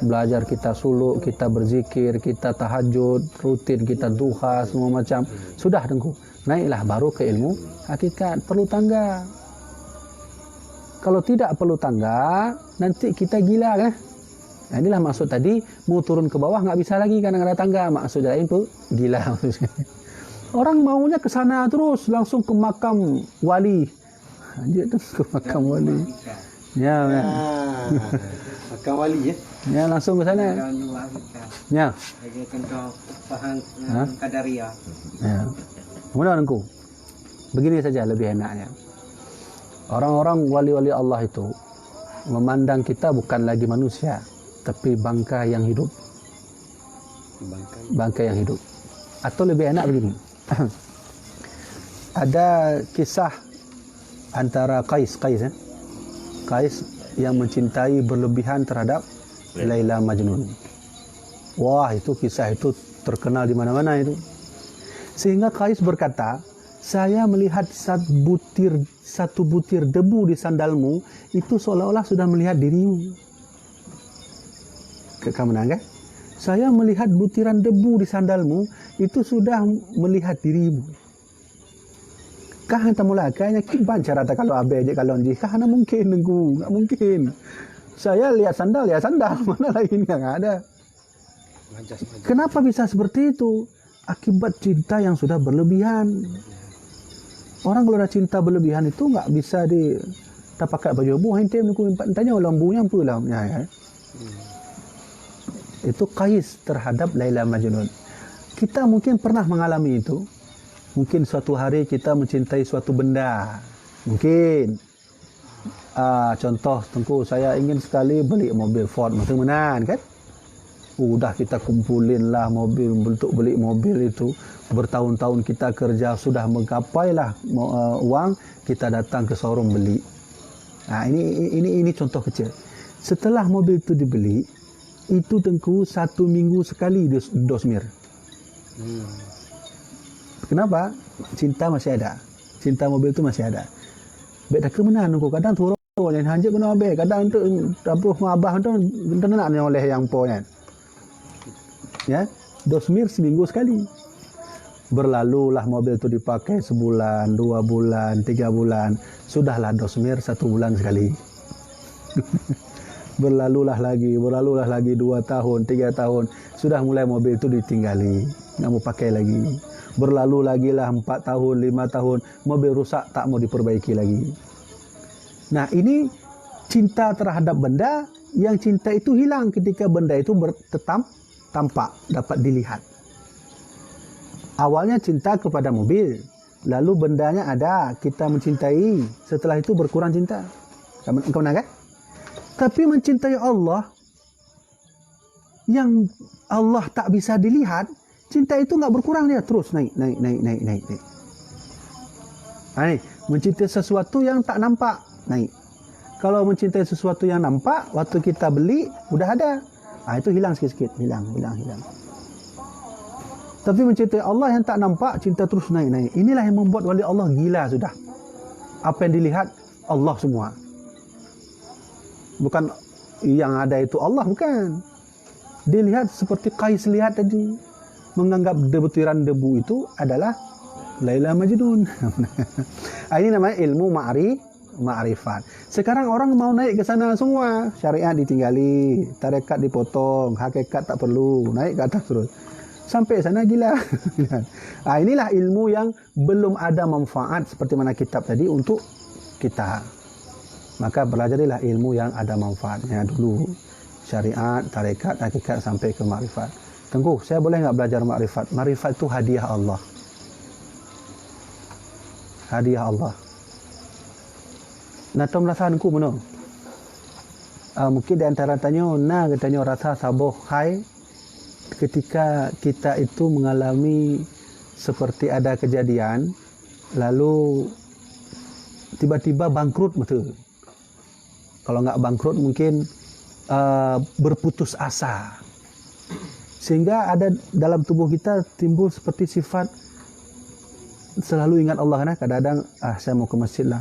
belajar kita suluk, kita berzikir, kita tahajud, rutin kita duha, semua macam. Sudah tengku, naiklah baru ke ilmu hakikat. Perlu tangga. Kalau tidak perlu tangga, nanti kita gila kan? Nah, inilah maksud tadi, mau turun ke bawah nggak bisa lagi karena ada tangga. Maksud lain tu gila. Orang maunya ke sana terus, langsung ke makam wali. Dia tu ke makam wali. Ya, kan? Makam wali ya. Ya, langsung ke sana. Ya. Bagi contoh faham Qadariyah. Ya. Kemudian aku. Begini saja lebih enaknya. Orang-orang wali-wali Allah itu memandang kita bukan lagi manusia, tapi bangkai yang hidup. Bangkai yang hidup. Atau lebih enak begini. Ada kisah antara Qais yang mencintai berlebihan terhadap Laila Majnun. Wah, itu kisah itu terkenal di mana-mana itu. Sehingga Qais berkata, saya melihat satu butir debu di sandalmu, itu seolah-olah sudah melihat dirimu. Kamu kan? Saya melihat butiran debu di sandalmu, itu sudah melihat dirimu. Kah hantar mula kayaknya kiban cara kalau abe aja kalau di kah mana mungkin nengku, enggak mungkin. Saya lihat sandal mana lain yang ada. Kenapa bisa seperti itu? Akibat cinta yang sudah berlebihan. Orang kalau dah cinta berlebihan itu enggak bisa tak pakai baju abu, hente nengku tanya lambunya pula ya. Itu Qais terhadap Laila Majnun. Kita mungkin pernah mengalami itu. Mungkin suatu hari kita mencintai suatu benda. Mungkin. Contoh, tengku saya ingin sekali beli mobil Ford Menan kan? Udah kita kumpulin lah mobil untuk beli mobil itu. Bertahun-tahun kita kerja sudah menggapailah uang, kita datang ke showroom beli. Nah, ini contoh kecil. Setelah mobil itu dibeli, itu tengku 1 minggu sekali dosmir. Kenapa? Cinta masih ada. Cinta mobil itu masih ada. Beda kemenan tengku kadang turun yang hanjak kena abe, kadang tu dapur abah tu nak oleh yang ponya. Ya, dosmir seminggu sekali. Berlalulah mobil itu dipakai sebulan, 2 bulan, 3 bulan, sudahlah dosmir 1 bulan sekali. Berlalulah lagi 2 tahun, 3 tahun, sudah mulai mobil itu ditinggali, nggak mau pakai lagi. Berlalu lagi lah 4 tahun, 5 tahun, mobil rusak tak mau diperbaiki lagi. Nah, ini cinta terhadap benda, yang cinta itu hilang ketika benda itu tampak, dapat dilihat. Awalnya cinta kepada mobil, lalu bendanya ada, kita mencintai, setelah itu berkurang cinta. Kamu kan? Tapi mencintai Allah, yang Allah tak bisa dilihat, cinta itu nggak berkurang, dia terus naik. Nah, mencintai sesuatu yang tak nampak, naik. Kalau mencintai sesuatu yang nampak, waktu kita beli, udah ada. Itu hilang sikit-sikit. Hilang. Tapi mencintai Allah yang tak nampak, cinta terus naik-naik. Inilah yang membuat wali Allah gila sudah. Apa yang dilihat, Allah semua. Bukan yang ada itu Allah, bukan. Dilihat seperti Qais lihat tadi. Menganggap butiran debu itu adalah Laila Majnun. Ini namanya ilmu ma'rifat. Sekarang orang mau naik ke sana semua. Syariat ditinggali, tarekat dipotong, hakikat tak perlu, naik ke atas terus. Sampai sana gila. Inilah ilmu yang belum ada manfaat seperti mana kitab tadi untuk kita. Maka belajarilah ilmu yang ada manfaatnya dulu. Syariat, tarekat, hakikat sampai ke ma'rifat. Tengku, saya boleh enggak belajar ma'rifat? Ma'rifat itu hadiah Allah. Hadiah Allah. Nah, tom rasaanku mana? Mungkin di antara tanya, katanya rasa saboh hai ketika kita itu mengalami seperti ada kejadian, lalu tiba-tiba bangkrut betul. Kalau enggak bangkrut mungkin berputus asa. Sehingga ada dalam tubuh kita timbul seperti sifat selalu ingat Allah. Kadang-kadang saya mau ke masjid lah.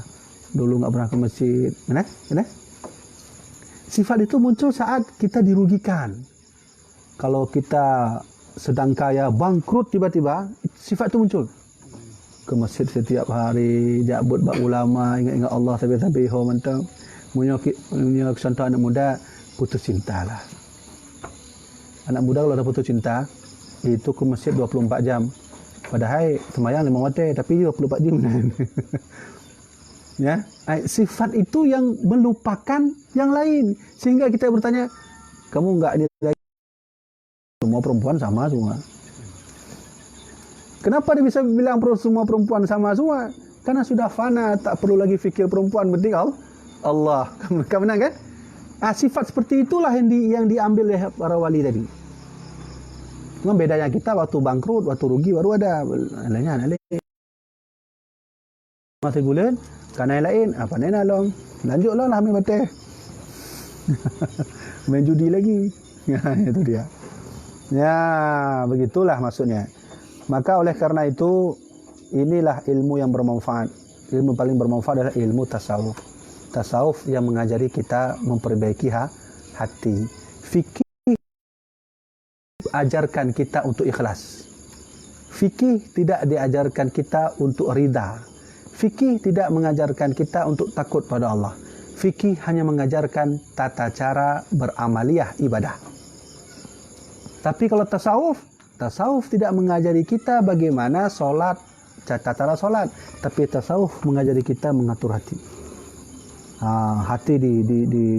Dulu enggak pernah ke masjid. Sifat itu muncul saat kita dirugikan. Kalau kita sedang kaya, bangkrut tiba-tiba, sifat itu muncul. Ke masjid setiap hari, jabut bak ulama, ingat-ingat Allah, tabi-tabi, mantap. Punya contoh anak muda, putus cinta lah. Anak muda kalau dah putus cinta, itu ke masjid 24 jam. Padahal semayang 5 waktu, tapi 24 jam. Ya, sifat itu yang melupakan yang lain. Sehingga kita bertanya, kamu enggak ini lagi? Semua perempuan sama semua. Kenapa dia bisa bilang semua perempuan sama semua? Karena sudah fana, tak perlu lagi fikir perempuan, penting Allah. Kamu benar kan? Sifat seperti itulah yang diambil oleh para wali tadi. Cuma bedanya kita waktu bangkrut, waktu rugi baru ada. Lainnya masih bulan, karena yang lain, apa ni nalong? Lanjutlah lah ambil mati. Main judi lagi. Itu dia. Ya, begitulah maksudnya. Maka oleh karena itu, inilah ilmu yang bermanfaat. Ilmu paling bermanfaat adalah ilmu tasawuf. Tasawuf yang mengajari kita memperbaiki hati. Fikih ajarkan kita untuk ikhlas. Fikih tidak diajarkan kita untuk ridha. Fikih tidak mengajarkan kita untuk takut pada Allah. Fikih hanya mengajarkan tata cara beramaliyah ibadah. Tapi kalau tasawuf tidak mengajari kita bagaimana solat, tata cara solat. Tapi tasawuf mengajari kita mengatur hati. Hati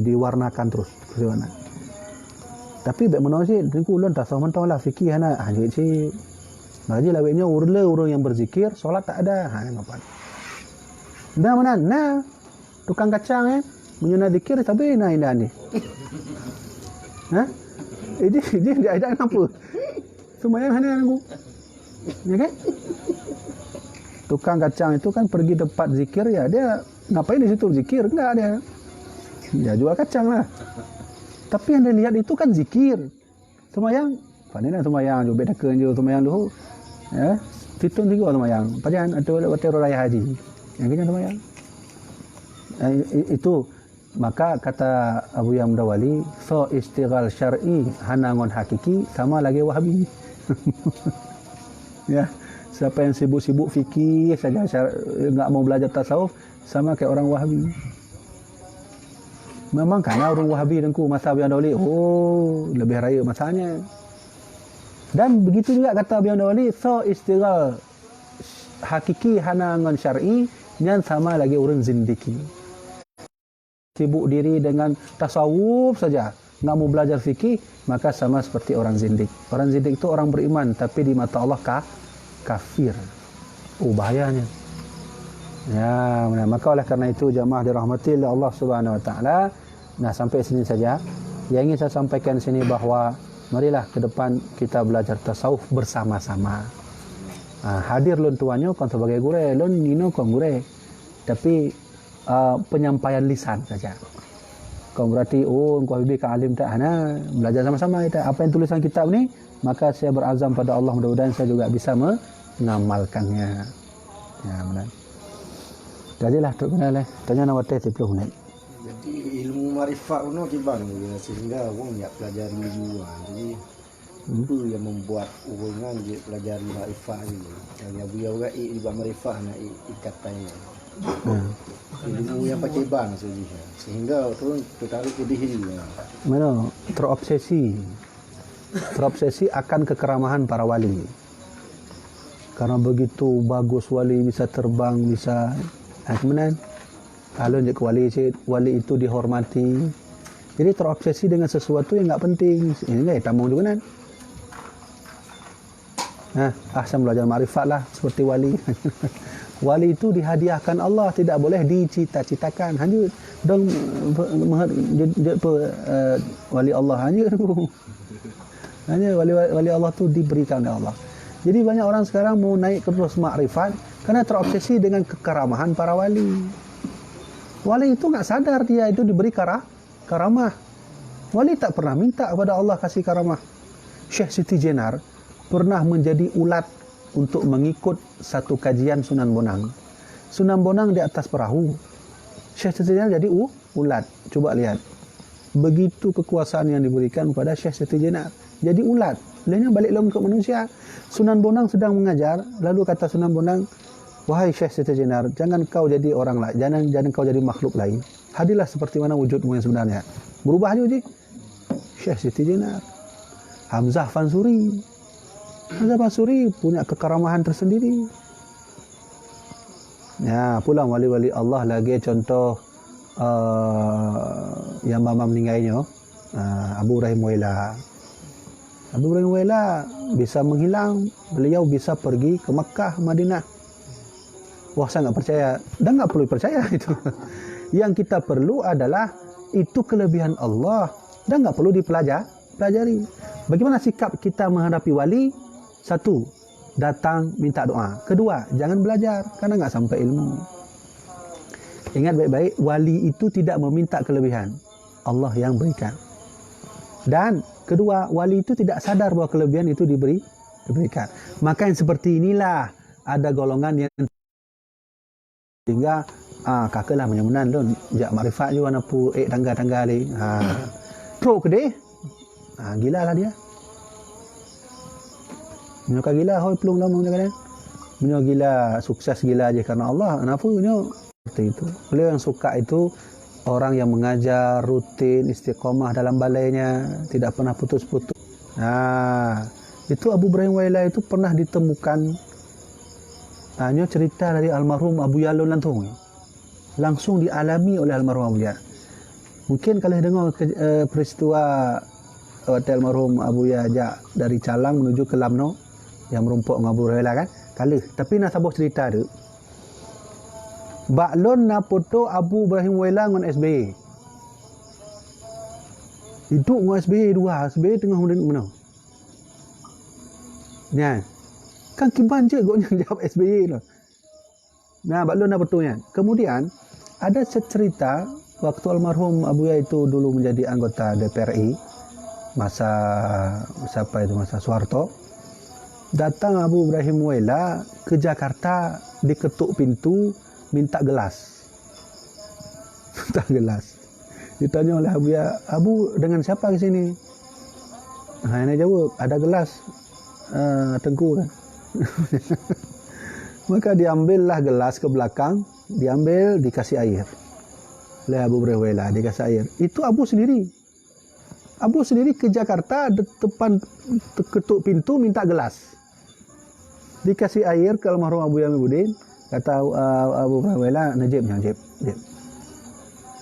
diwarnakan terus. Bagaimana? Tapi baik mana sih? Tengku ulun tasawuf mentau lah fikih hana. Jadi sih, ngaji laweknya urang yang berzikir, solat tak ada. Ngapain? Dah mana? Nah, tukang kacang menyuna zikir tapi ini ni. Dia ada apa? Semayang hanya nunggu. Ya kan? Tukang kacang itu kan pergi tempat zikir ya, dia ngapain di situ zikir? Enggak dia. Ya jual kacang lah. Tapi yang dia lihat itu kan zikir. Semayang, panina semayang, jo beda kenjo semayang dulu. Ya, titun tiga semayang. Pajan atau hotel raya haji. Yang kena semayang. Itu maka kata Abu Ya'la Wali, so istighal syar'i hanangon hakiki sama lagi wahabi. Ya, siapa yang sibuk-sibuk fikih saja enggak mau belajar tasawuf sama kayak orang wahabi. Memang karena orang wahabi dengku masa Abu Ya'la Wali, lebih raya masanya. Dan begitu juga kata Abu Ya'la Wali, so istighal hakiki hanangon syar'i dan sama lagi orang zindiki. Sibuk diri dengan tasawuf saja, nggak mau belajar fikih, maka sama seperti orang zindik. Orang zindik itu orang beriman, tapi di mata Allah kafir. Bahayanya. Ya, maka oleh karena itu jamaah dirahmati oleh Allah Subhanahu Wa Taala. Nah, sampai sini saja. Yang ingin saya sampaikan sini bahwa marilah ke depan kita belajar tasawuf bersama-sama. Hadir lon tuanyo kan sebagai guru, lon nino kan guru. Tapi penyampaian lisan saja. Kau berarti engkau lebih ke alim tak? Nah, belajar sama-sama kita. Apa yang tulisan kitab ni, maka saya berazam pada Allah mudah-mudahan saya juga bisa mengamalkannya. Ya, benar. Jadilah tu kenal tanya nak waktu 30 minit. Jadi ilmu marifat pun kibang sehingga orang nak pelajari juga. Jadi itu yang membuat orang dia pelajari marifat ni. Yang dia juga juga marifat nak ikatannya. Ilmu yang pakai ban saja. Sehingga tu tertarik ke diri. Mana terobsesi akan kekeramahan para wali. Karena begitu bagus wali bisa terbang, bisa kemudian kalau je wali itu dihormati. Jadi terobsesi dengan sesuatu yang enggak penting. Ini tamung juga kan. Asam belajar marifat lah seperti wali. Wali itu dihadiahkan Allah, tidak boleh dicita-citakan. Hanya dong wali Allah hanya wali Allah tu diberikan oleh Allah. Jadi banyak orang sekarang mau naik ke terus makrifat karena terobsesi dengan kekaramahan para wali. Wali itu enggak sadar dia itu diberi karamah. Wali tak pernah minta kepada Allah kasih karamah. Syekh Siti Jenar pernah menjadi ulat untuk mengikut satu kajian Sunan Bonang. Sunan Bonang di atas perahu. Syekh Siti Jenar jadi ulat. Coba lihat. Begitu kekuasaan yang diberikan kepada Syekh Siti Jenar. Jadi ulat. Beliau balik lagi ke manusia. Sunan Bonang sedang mengajar. Lalu kata Sunan Bonang, wahai Syekh Siti Jenar, jangan kau jadi orang lain. Jangan kau jadi makhluk lain. Hadirlah seperti mana wujudmu yang sebenarnya. Berubah aja Syekh Siti Jenar. Hamzah Fansuri punya kekaramahan tersendiri. Ya, pulang wali-wali Allah lagi contoh yang mama meninggalnya, Abu Ibrahim Waila. Abu Ibrahim Waila bisa menghilang, beliau bisa pergi ke Makkah, Madinah. Wah, saya enggak percaya. Dan enggak perlu percaya itu. Yang kita perlu adalah itu kelebihan Allah dan enggak perlu dipelajari. Bagaimana sikap kita menghadapi wali? Satu, datang minta doa. Kedua, jangan belajar karena enggak sampai ilmu. Ingat baik-baik, wali itu tidak meminta kelebihan. Allah yang berikan. Dan kedua, wali itu tidak sadar bahawa kelebihan itu diberikan. Maka yang seperti inilah ada golongan yang sehingga kakaklah menyemenan tu jak makrifat juga napu tangga-tangga ni. Teruk ke dia? Gila lah dia. Menyuka gila hoi pelung lama macam Menyo gila, sukses gila aja karena Allah. Kenapa menyo seperti itu? Beliau yang suka itu orang yang mengajar rutin, istiqomah dalam balainya, tidak pernah putus-putus. Itu Abu Ibrahim Waila itu pernah ditemukan. Hanya cerita dari almarhum Abu Yalun langsung dialami oleh almarhum Abu Yalun. Mungkin kalian dengar peristiwa waktu almarhum Abu Yajak dari Calang menuju ke Lamno yang merumpuk dengan Abu Ibrahim kan? Kali. Tapi nak sabuk cerita tu. Baklon na foto Abu Ibrahim Waila dengan SBY. Hidup dengan SBY dua. SBY tengah mana? Ni kan kiban je goknya jawab SBY tu. Nah, baklon na fotonya. Kemudian ada cerita waktu almarhum Abu Ya itu dulu menjadi anggota DPRI masa Soeharto. Datang Abu Ibrahim Waila ke Jakarta, diketuk pintu, minta gelas. Ditanya oleh Abu Ya, Abu dengan siapa ke sini? Ini jawab, ada gelas Tengku kan. Maka diambillah gelas ke belakang, diambil, dikasih air. Oleh Abu Ibrahim Waila, dikasih air. Itu Abu sendiri ke Jakarta, depan ketuk pintu, minta gelas. Dikasih air ke almarhum Abu Yaminuddin, kata Abu Ibrahim Waila, Najib.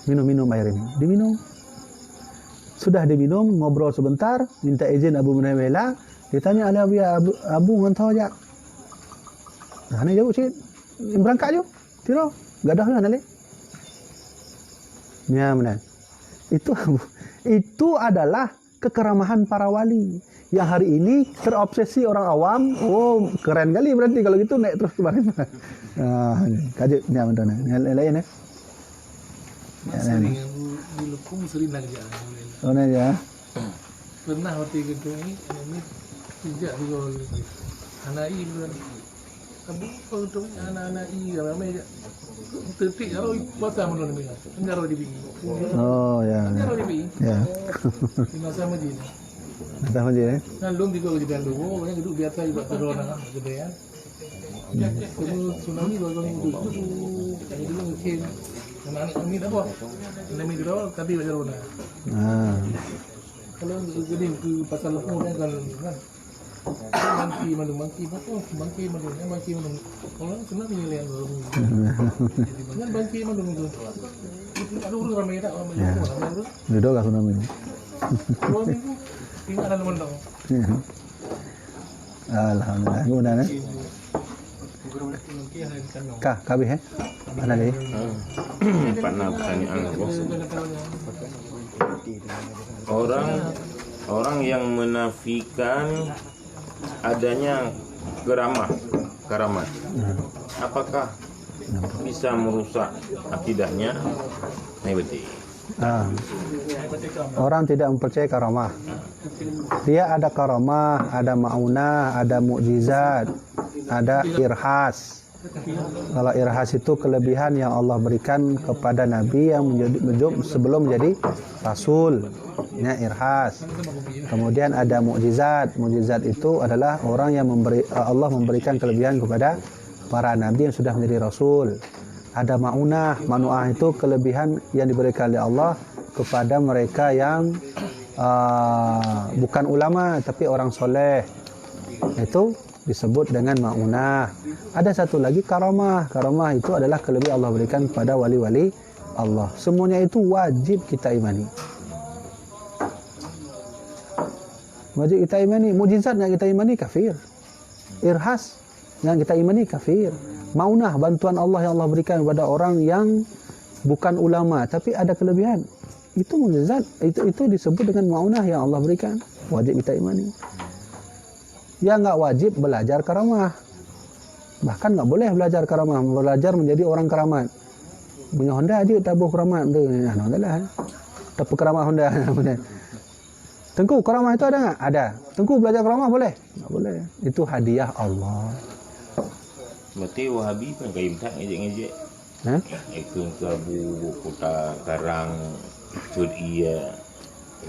Minum air ini. Diminum. Sudah diminum, ngobrol sebentar, minta izin Abu Ibrahim Waila, ditanya oleh Abu ngantau aja. Nah, ini jauh cik. Berangkat je. Tiro. Gadah lah nalik. Ya, benar. Itu adalah kekeramahan para wali. Yang hari ini terobsesi orang awam. Oh, keren kali berarti kalau gitu naik terus kemarin. Kajet. Ya, benar. Yang lain Sering di Lekung sering lagi ya. Oh nah ya. Pernah waktu itu ini tidak juga anak i bukan. Kamu kalau tu anak i ramai je. Tetik kalau puasa mana ni mereka. Enggak di bini. Oh ya. Enggak di bini. Ya. Di masa majin. Ada aja ya. Kan belum juga di Bandung. Oh, banyak duduk biasa juga corona gede ya. Kalau tsunami kalau duduk kayak dulu mungkin anak kami dah apa? Kami dulu tapi belajar corona. Ah. Kalau gede ke pasar Lepung kan mangki mandung kalau senang pilih yang baru kan bangki mandung itu ada urus ramai tak ramai urus Duduk kat sana ni. 2 minggu tinggal dalam mandang Alhamdulillah. Kemudian Kah, kabeh Ana lagi. Pernah pertanyaan bos. Orang yang menafikan adanya keramat, apakah bisa merusak akidahnya? Nah, betul. Orang tidak mempercayai karamah. Dia ada karamah, ada maunah, ada mukjizat, ada irhas. Kalau irhas itu kelebihan yang Allah berikan kepada Nabi yang sebelum menjadi Rasul. Ini irhas. Kemudian ada mukjizat. Mukjizat itu adalah orang yang Allah memberikan kelebihan kepada para Nabi yang sudah menjadi Rasul. Ada ma'unah. Ma'unah itu kelebihan yang diberikan oleh Allah kepada mereka yang bukan ulama tapi orang soleh. Itu disebut dengan ma'unah. Ada satu lagi karamah. Karamah itu adalah kelebihan Allah berikan kepada wali-wali Allah. Semuanya itu wajib kita imani. Wajib kita imani. Mukjizat yang kita imani kafir. Irhas yang kita imani kafir. Maunah, bantuan Allah yang Allah berikan kepada orang yang bukan ulama tapi ada kelebihan. Itu mukjizat. Itu disebut dengan maunah yang Allah berikan. Wajib kita imani. Yang enggak wajib belajar karamah. Bahkan enggak boleh belajar karamah, belajar menjadi orang keramat. Punya Honda aja tabuh keramat tu. Alhamdulillah. Tabuh keramat Honda. Tengku karamah itu ada enggak? Ada. Tengku belajar karamah boleh? Enggak boleh. Itu hadiah Allah. Berarti Wahabi kan kayu tak ngejek-ngejek. Ikut Abu Kota Karang Suria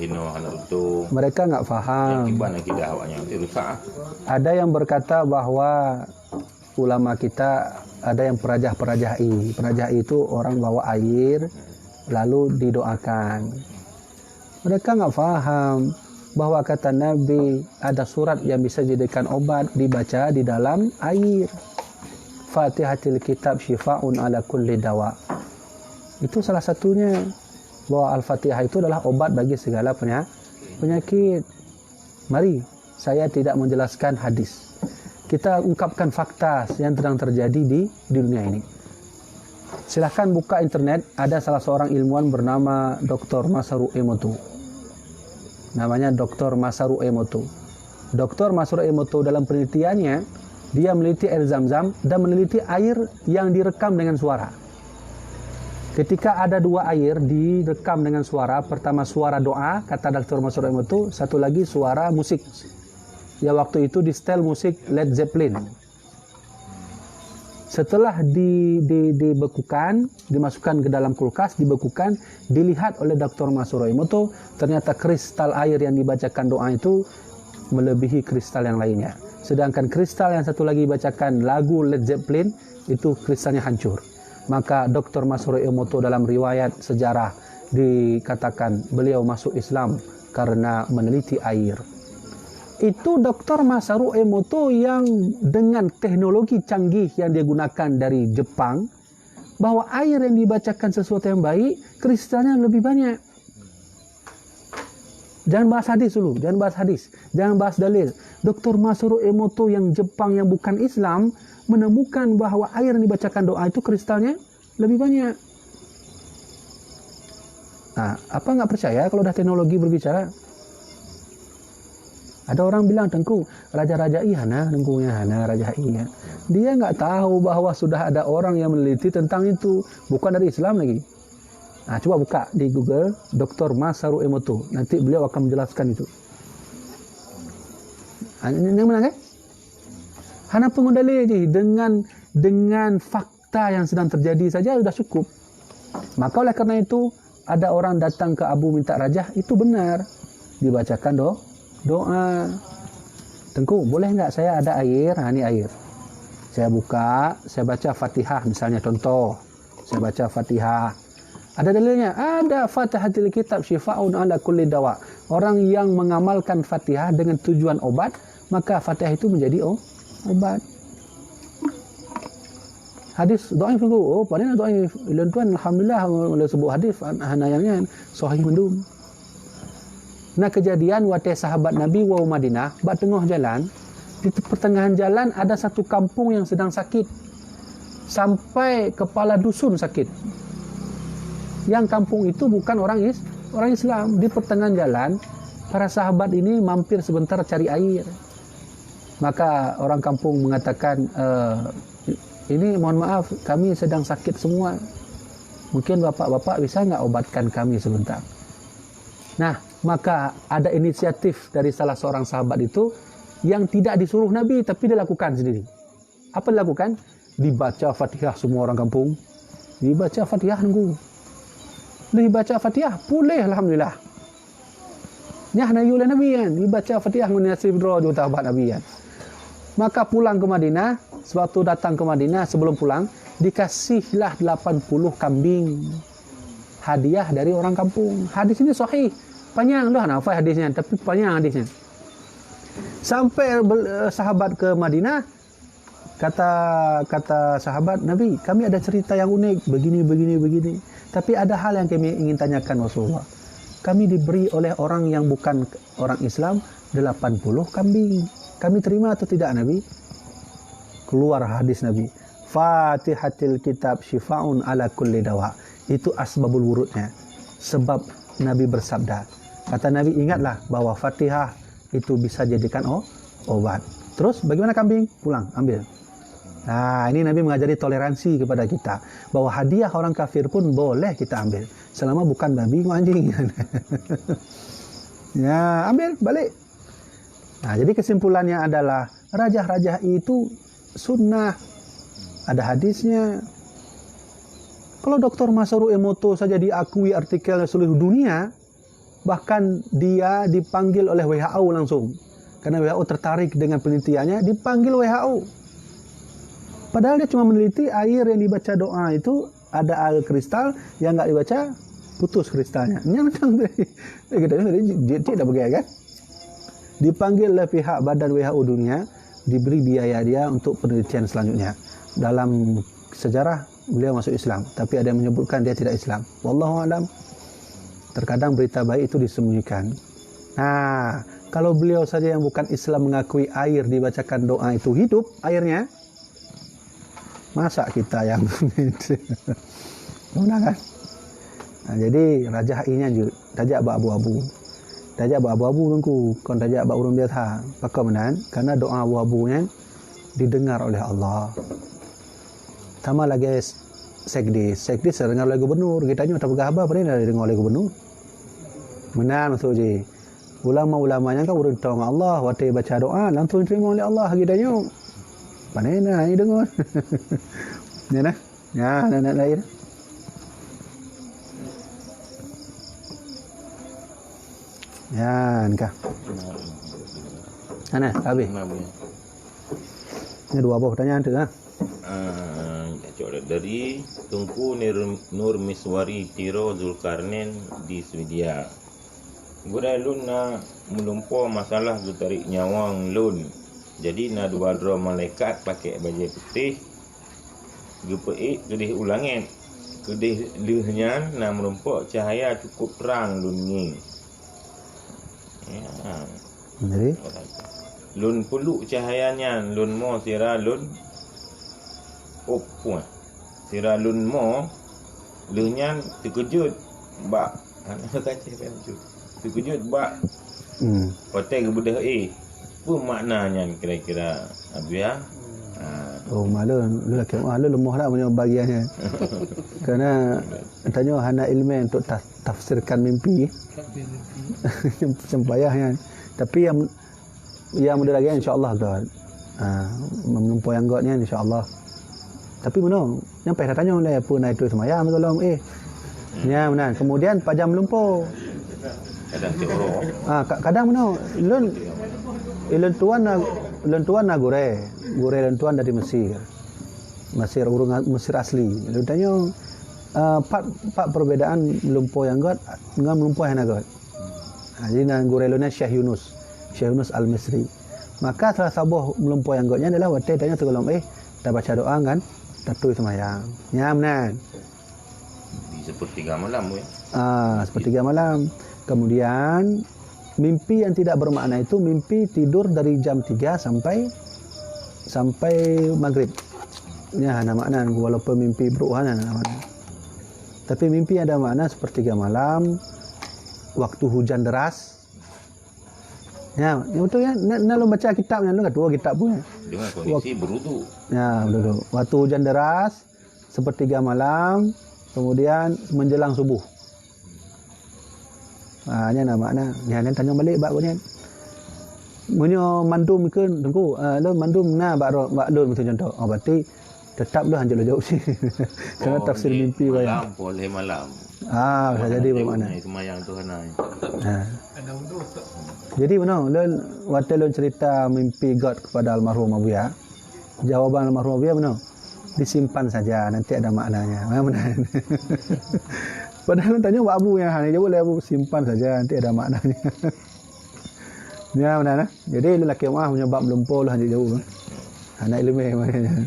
Hino anak itu. Mereka enggak faham. Gimana kita awaknya nanti rusak. Ada yang berkata bahwa ulama kita ada yang perajah-perajahi. Perajahi itu orang bawa air lalu didoakan. Mereka enggak faham bahwa kata Nabi ada surat yang bisa dijadikan obat dibaca di dalam air. Fatihatil kitab syifa'un ala kulli dawa. Itu salah satunya bahwa Al-Fatihah itu adalah obat bagi segala penyakit. Mari, saya tidak menjelaskan hadis. Kita ungkapkan fakta yang sedang terjadi di dunia ini. Silahkan buka internet, ada salah seorang ilmuwan bernama Dr. Masaru Emoto. Namanya Dr. Masaru Emoto. Dr. Masaru Emoto dalam penelitiannya dia meneliti air Zam-Zam dan meneliti air yang direkam dengan suara. Ketika ada 2 air direkam dengan suara, pertama suara doa, kata Dr. Masaru Emoto, satu lagi suara musik. Ya waktu itu di setel musik Led Zeppelin. Setelah dibekukan, dimasukkan ke dalam kulkas, dibekukan, dilihat oleh Dr. Masaru Emoto, ternyata kristal air yang dibacakan doa itu melebihi kristal yang lainnya. Sedangkan kristal yang satu lagi bacakan lagu Led Zeppelin itu kristalnya hancur. Maka Dr. Masaru Emoto dalam riwayat sejarah dikatakan beliau masuk Islam karena meneliti air. Itu Dr. Masaru Emoto yang dengan teknologi canggih yang dia gunakan dari Jepang, bahwa air yang dibacakan sesuatu yang baik, kristalnya lebih banyak. Jangan bahas hadis dulu, jangan bahas hadis, jangan bahas dalil. Dr. Masaru Emoto yang Jepang yang bukan Islam menemukan bahwa air yang dibacakan doa itu kristalnya lebih banyak. Nah, apa nggak percaya kalau dah teknologi berbicara? Ada orang bilang, Tengku, Raja-Raja Ihana, Tengkunya Hana, Raja Iya. Dia nggak tahu bahwa sudah ada orang yang meneliti tentang itu, bukan dari Islam lagi. Coba buka di Google Dr. Masaru Emoto. Nanti beliau akan menjelaskan itu. Ini yang mana kan? Hanya pengundali je dengan fakta yang sedang terjadi saja sudah cukup. Maka oleh kerana itu ada orang datang ke Abu minta rajah, itu benar. Dibacakan doa. Tengku, boleh enggak saya ada air? Ini air. Saya buka, saya baca Fatihah misalnya contoh. Saya baca Fatihah. Ada dalilnya? Ada. Fatihatul kitab syifa'un ala kulli dawa. Orang yang mengamalkan Fatihah dengan tujuan obat, maka Fatihah itu menjadi obat. Hadis dhaif tu. Padahal dhaif. Ilan tuan alhamdulillah oleh sebuah hadis hanayangnya sahih mendum. Nah, kejadian waktu sahabat Nabi wa Madinah, bak tengah jalan, di pertengahan jalan ada satu kampung yang sedang sakit. Sampai kepala dusun sakit. Yang kampung itu bukan orang Islam. Di pertengahan jalan, para sahabat ini mampir sebentar cari air. Maka orang kampung mengatakan, ini mohon maaf, kami sedang sakit semua. Mungkin bapak-bapak bisa nggak obatkan kami sebentar. Nah, maka ada inisiatif dari salah seorang sahabat itu yang tidak disuruh Nabi, tapi dilakukan sendiri. Apa dilakukan? Dibaca Fatihah semua orang kampung. Dibaca Fatihah nunggu. Dibaca Fatihah, pulih alhamdulillah. Nyah nayu oleh Nabi kan. Dibaca Fatihah menasib roh juta sahabat Nabi kan. Maka pulang ke Madinah, sewaktu datang ke Madinah sebelum pulang, dikasihlah 80 kambing. Hadiah dari orang kampung. Hadis ini sahih. Panjang dah nafas hadisnya, tapi panjang hadisnya. Sampai sahabat ke Madinah, kata sahabat Nabi, kami ada cerita yang unik, begini. Tapi ada hal yang kami ingin tanyakan Rasulullah. Kami diberi oleh orang yang bukan orang Islam 80 kambing. Kami terima atau tidak Nabi? Keluar hadis Nabi. Fatihatil kitab syifa'un ala kulli dawa. Itu asbabul wurudnya. Sebab Nabi bersabda. Kata Nabi, ingatlah bahwa Fatihah itu bisa jadikan obat. Terus bagaimana kambing? Pulang, ambil. Nah, ini Nabi mengajari toleransi kepada kita. Bahwa hadiah orang kafir pun boleh kita ambil. Selama bukan babi, anjing. Ya, ambil, balik. Nah, jadi kesimpulannya adalah rajah-rajah itu sunnah. Ada hadisnya. Kalau Dr. Masaru Emoto saja diakui artikel seluruh dunia, bahkan dia dipanggil oleh WHO langsung. Karena WHO tertarik dengan penelitiannya, dipanggil WHO. Padahal dia cuma meneliti air yang dibaca doa itu ada air kristal, yang enggak dibaca putus kristalnya. Ini macam kita tidak begitu kan? Dipanggil oleh pihak badan WHO dunia, diberi biaya dia untuk penelitian selanjutnya. Dalam sejarah beliau masuk Islam, tapi ada yang menyebutkan dia tidak Islam. Wallahu a'lam. Terkadang berita baik itu disembunyikan. Nah, kalau beliau saja yang bukan Islam mengakui air dibacakan doa itu hidup airnya, masa kita yang benar kan? Nah, jadi rajah inya juga tajak abu-abu. Tajak abu-abu nungku, kon tajak urun biasa. Pakar menan karena doa abu-abunya didengar oleh Allah. Sama lagi sekdis dengar oleh gubernur. Kita nyu tak pegah pernah dengar oleh gubernur. Menan maksud je. Ulama-ulamanya kan urun tahu Allah, waktu baca doa langsung diterima oleh Allah kita nyu. Panena ni dengar. Ya nah. Ya nak lain. Ya, nikah. Mana? Habis. Ini dua pertanyaan tu lah. Dari Tunku Nur Miswari Tiro Zulkarnain di Swedia. Guna lun na melumpuh masalah tarik nyawang lun. Jadi na dua dua malaikat pakai baju putih. Gepei kedih ulangin. Kedih lehnya na melumpuh cahaya cukup terang lun ni. Ya. Jadi lun peluk cahayanya, lun mo sira lun opuan. Sira lun mo lehnya terkejut bak. Ana kata kan tu. Terkejut bak. Hotel ke budak apa maknanya kira-kira Abia? Oh malu lu laki lu lemah lah punya bagiannya. Karena tanya hana ilmu untuk tafsirkan mimpi. Macam payahnya. Tapi yang mudah lagi insya-Allah God. Menempuh yang God ni insya-Allah. Tapi mana? Yang payah tanya oleh apa naik tu semayang tolong Ya benar. Kemudian pajam melampau. Kadang teoro. Kadang mana? Lentuan na gure lentuan dari Mesir. Mesir asli. Lu tanya empat perbedaan melampau yang God dengan melampau yang God. Jadi na gure lu Syekh Yunus Al-Misri. Maka salah satu melampau yang Godnya adalah waktu tanya tolong dah baca doa kan? Tatu semayang. Ya benar. Di sepertiga malam ya. Sepertiga malam. Kemudian mimpi yang tidak bermakna itu mimpi tidur dari jam 3 sampai maghrib. Ya, ada makna walaupun mimpi buruk ada makna. Tapi mimpi ada makna sepertiga malam, waktu hujan deras. Ya, betul ya. Nak lu baca kitabnya, lu kat dua kitab punya. Dengan kondisi berwudu. Ya, betul. Waktu hujan deras, sepertiga malam, kemudian menjelang subuh. Nya nama makna. Ya, nanti tanya balik bab ni. Munyo mandum ke tengku. Lu mandum na bak lun macam contoh. Berarti tetap lu hanjur jauh sih. Kerana tafsir mimpi malam boleh malam. Bisa jadi bermakna. Semayang tu hanai. Jadi mana waktu lu cerita mimpi God kepada almarhum Abuya, jawaban almarhum Abuya mana? Disimpan saja, nanti ada maknanya. Benar. Padahal tanya buat Abu yang hani, dia boleh Abu simpan saja, nanti ada maknanya. Ya benar. Jadi lu laki mah punya bab melampau lah jauh. Anak ilmu maknanya.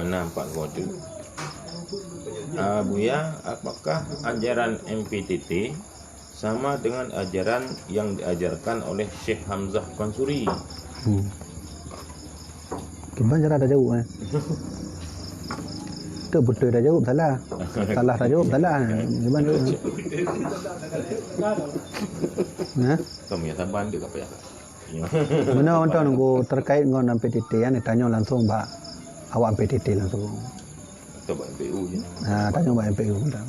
Nampak kau tu. Buya, apakah ajaran MPTT sama dengan ajaran yang diajarkan oleh Syekh Hamzah Qansuri? Gimana cara dah jauh Itu betul dah jawab salah. Salah dah jawab salah. Gimana tu? Kamu ya sabar dia apa ya? Mana orang nunggu terkait dengan MPTT yang ditanya langsung mbak awak MPTT langsung. Atau MPU je. Tanya mbak MPU betul.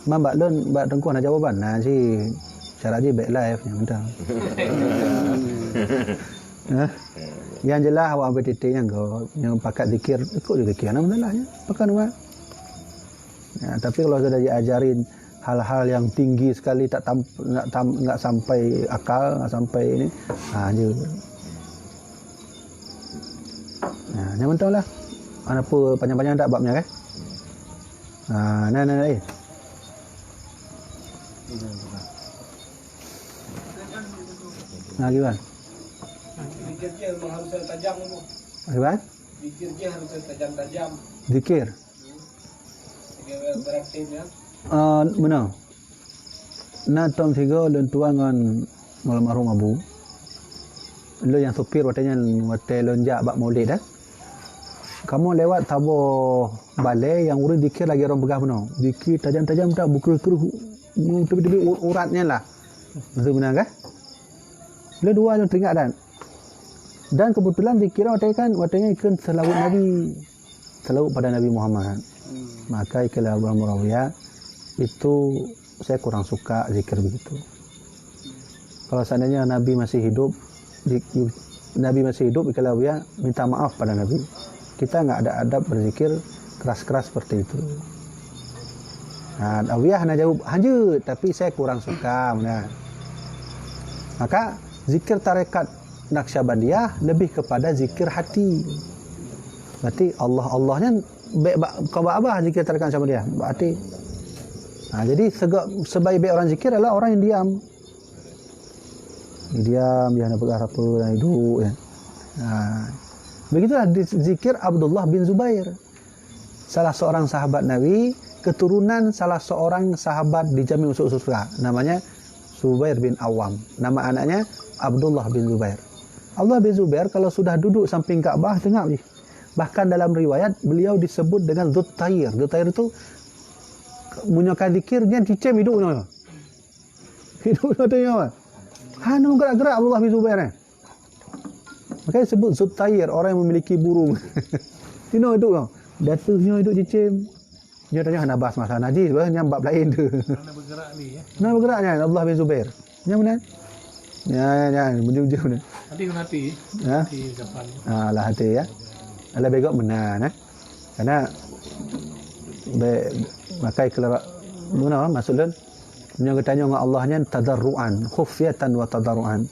Mbak Lun, mbak Tengku nak jawapan. Si cara je back live ni betul. Yang jelas awak MPTT yang pakat zikir ikut je zikir nama salahnya. Pakai nama. Tapi kalau sudah diajarin hal-hal yang tinggi sekali enggak sampai akal, enggak sampai ini. Je. Yang betul lah. Apa panjang-panjang tak babnya kan? Nah. Gimana? Zikir dia harus tajam tu. Gimana? Zikir dia harus tajam-tajam. Zikir? Beraktif ya. Benar. Nah, Tom Tiga dan tuangan almarhum Abu. Lo yang supir watanya waktu lonjak bab Maulid dah. Kamu lewat tabur balai yang urus zikir lagi orang pegang benar. Zikir tajam-tajam tak bukul terus tepi-tepi uratnya lah. Itu benar kan? Lo dua yang teringat dan kebetulan zikir watanya ikut selawat Nabi. Selawat pada Nabi Muhammad. Maka ikilah Abu Muawiyah itu saya kurang suka zikir begitu. Kalau seandainya Nabi masih hidup, ikilah Muawiyah minta maaf pada Nabi. Kita enggak ada adab berzikir keras-keras seperti itu. Muawiyah nak jawab hanya tapi saya kurang suka benar. Maka zikir tarekat Naqsyabandiyah lebih kepada zikir hati. Berarti Allahnya kau buat apa zikir tarekat Naqsyabandiyah? Berarti jadi sebaik-baik orang zikir adalah orang yang diam. Dia nak pegang apa dan duduk ya. Begitulah zikir Abdullah bin Zubair. Salah seorang sahabat Nabi, keturunan salah seorang sahabat di Jami' Usul Surga. Namanya Zubair bin Awam. Nama anaknya Abdullah bin Zubair. Abdullah bin Zubair kalau sudah duduk samping Kaabah tengok ni. Bahkan dalam riwayat beliau disebut dengan Dzutair. Dzutair itu menyokan zikirnya dicem hidupnya. Hidupnya tengok. Hanu gerak-gerak Abdullah bin Zubair ni. Makanya sebut Zutair, orang yang memiliki burung. Dino hidup kau. Datangnya hidup cicim. Dia tanya nak bahas masalah najis, sebenarnya bab lain tu. Mana bergerak ni ya. Nah bergeraknya Abdullah bin Zubair. Yang mana? Ya, bujung-bujung ni. Nanti nanti Ha? di depan. Lah hati ya. Ala begok benar nah. Karena makai kelak mana maksudnya punya tanya dengan Allahnya tadarruan, khufyatan wa tadarruan.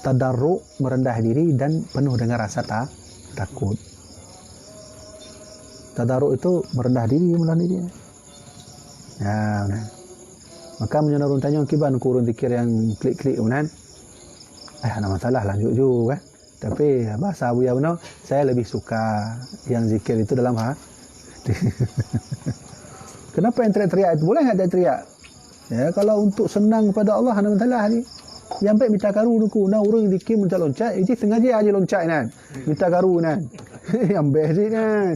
Tadarru merendah diri dan penuh dengan rasa takut. Tadarru itu merendah diri, Ya, benar. Maka menyorong tanya kiban kurun zikir yang klik-klik benar. Ada masalah lanjut juga. Tapi bahasa Abu Ya benar, saya lebih suka yang zikir itu dalam hati. Kenapa yang teriak-teriak itu? Boleh enggak teriak? Ya, kalau untuk senang kepada Allah ada masalah ni. Yang baik minta karu duku, nah orang zikir minta loncat, ini sengaja aja loncat kan. Minta karu kan. Yang baik sih kan.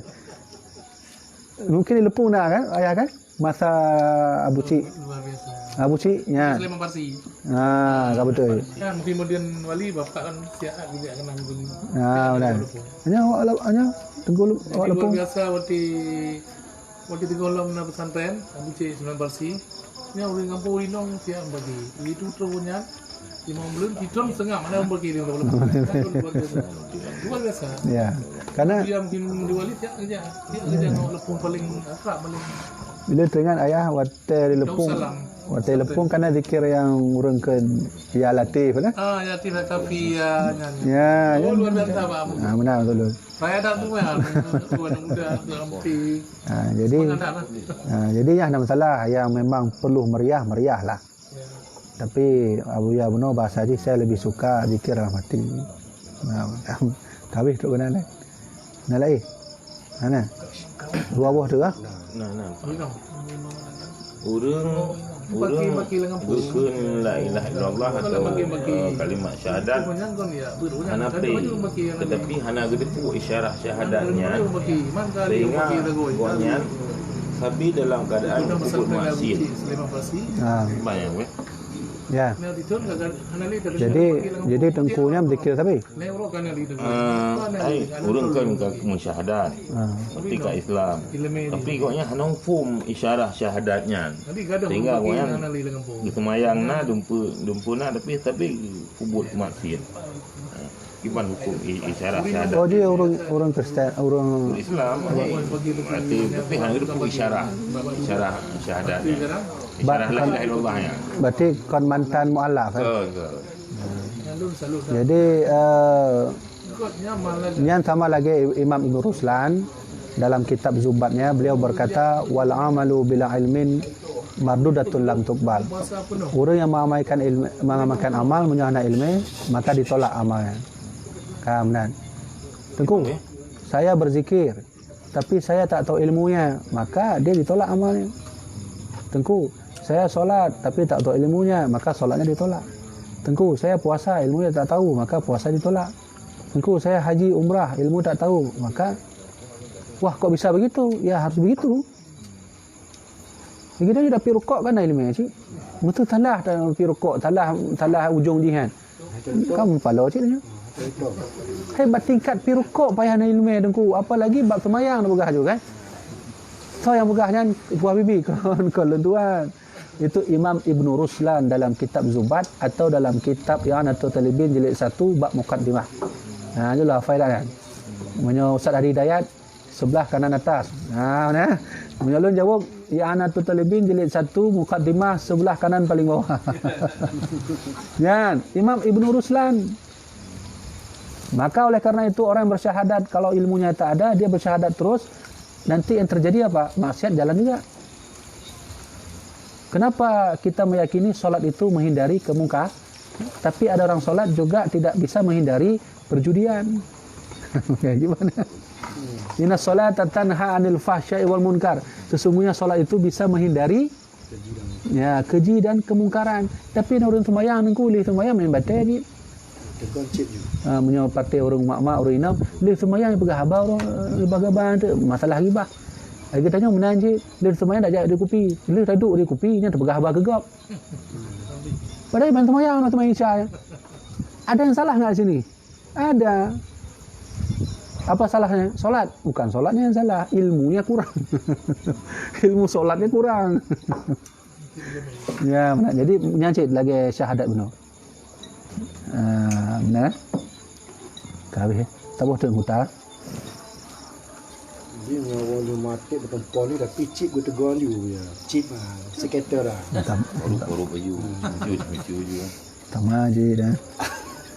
Mungkin lepung dah kan, ayah kan? Masa Abu Cik. Luar biasa. Abu Cik, ya. Sleman Parsi. Kan betul. Kan kemudian wali bapak kan siap juga kena mungkin. Benar. Hanya tenggul awak Luar lepung. biasa waktu tenggelam na pesantren Abu Cik Sleman Parsi. Ni orang kampung Rinong siap bagi. Itu terusnya 5 bulan hitung setengah mana orang bagi 5 bulan. Luar biasa. Ya. Karena Dia mungkin diwali siap kerja. Dia kerja dengan lepung paling akrab paling. bila teringat ayah watai lepung. Salam. Watai lepung karena zikir yang urang ke ya latif lah. Ya tidak kafi ya nyanyi. Ya, Oh luar biasa Pak. benar betul. Saya tak tahu ya. Tuan muda dalam bukti. Jadi Semangat lah. jadi ya ada masalah yang memang perlu meriah lah. Ya. Tapi Abu Ya benar bahasa ni saya lebih suka zikir dalam hati. Kawih tu kena lah. Nak lagi? Mana? Dua buah tu ah. Nah. Rinong. Bagi lengan rukun la ilaha illallah atau bagi. kalimat syahadat. Menyangkon ya. Hana pe, tetapi hana gede tu isyarah syahadatnya sehingga buahnya tapi dalam keadaan kubur maksiat. Banyak weh. Ya. Jadi tengkunya berzikir tapi. Urang kan musyahadat ketika Islam. Tapi koknya hana hukum isyarah syahadatnya. Sehingga koknya semayangna dumpuna tapi kubur maksiat. Gimana hukum isyarah syahadat? Oh dia orang Kristen, orang Islam tapi hanya hukum isyarah syahadatnya. Isyarah la ilaha illallah ya. berarti kon mantan mualaf kan? Betul. Jadi yang sama lagi Imam Ibn Ruslan dalam kitab Zubatnya beliau berkata wal amalu bila ilmin mardudatun lam tuqbal. Orang yang mengamalkan amal menyahana ilmu maka ditolak amalnya. Kemudian Tengku, saya berzikir tapi saya tak tahu ilmunya maka dia ditolak amalnya. Tengku, saya solat tapi tak tahu ilmunya maka solatnya ditolak. Tengku, saya puasa ilmunya tak tahu maka puasa ditolak. Tengku, saya haji umrah ilmu tak tahu maka wah kok bisa begitu? Ya harus begitu. Begitu dah pi rukuk kan ilmunya cik. Betul salah dalam pi rukuk, salah ujung jihan. Kamu pala cik tanya. Hebat tingkat pi rukuk payah na ilmu Tengku, apalagi bab semayang nak begah juga kan. So yang begahnya buah bibi kon tuan. Itu Imam Ibn Ruslan dalam kitab Zubat atau dalam kitab I'anatul Talibin jilid 1 bab muqaddimah. Itulah faedah kan. Punya Ustaz Hadi Hidayat sebelah kanan atas. Mana? Menyalun jawab I'anatul Talibin jilid 1 muqaddimah sebelah kanan paling bawah. Kan? Imam Ibn Ruslan. Maka oleh karena itu orang yang bersyahadat kalau ilmunya tak ada dia bersyahadat terus nanti yang terjadi apa? Maksiat jalan juga. Kenapa kita meyakini solat itu menghindari kemungkar? Tapi ada orang solat juga tidak bisa menghindari perjudian. Gimana? Inna solata tanha anil fahsya'i wal munkar. Sesungguhnya solat itu bisa menghindari keji dan kemungkaran. Tapi orang semayang nengku lih semayang main batai ni. Terkoncit juga. Menyopati orang mak-mak orang inam lih semayang pegang habar orang gibah-gibah tu masalah gibah. Kita tanya mana je, dia semayang tak jadi di kopi. Dia duduk di kopi, dia terpegah habar gegap. Padahal main semayang, nak semayang isya. Ada yang salah enggak di sini? Ada. Apa salahnya? Solat. Bukan solatnya yang salah, ilmunya kurang. Ilmu solatnya kurang. Ya, benar. Jadi nyacit lagi syahadat benar. Benar. Kabeh. Tak boleh hutan. Dia ngawal dia mati depan pon ni dah picit gue tegur dia ya. Chip ah, skater lah. Baru baju. Cucu je. Tama je dah.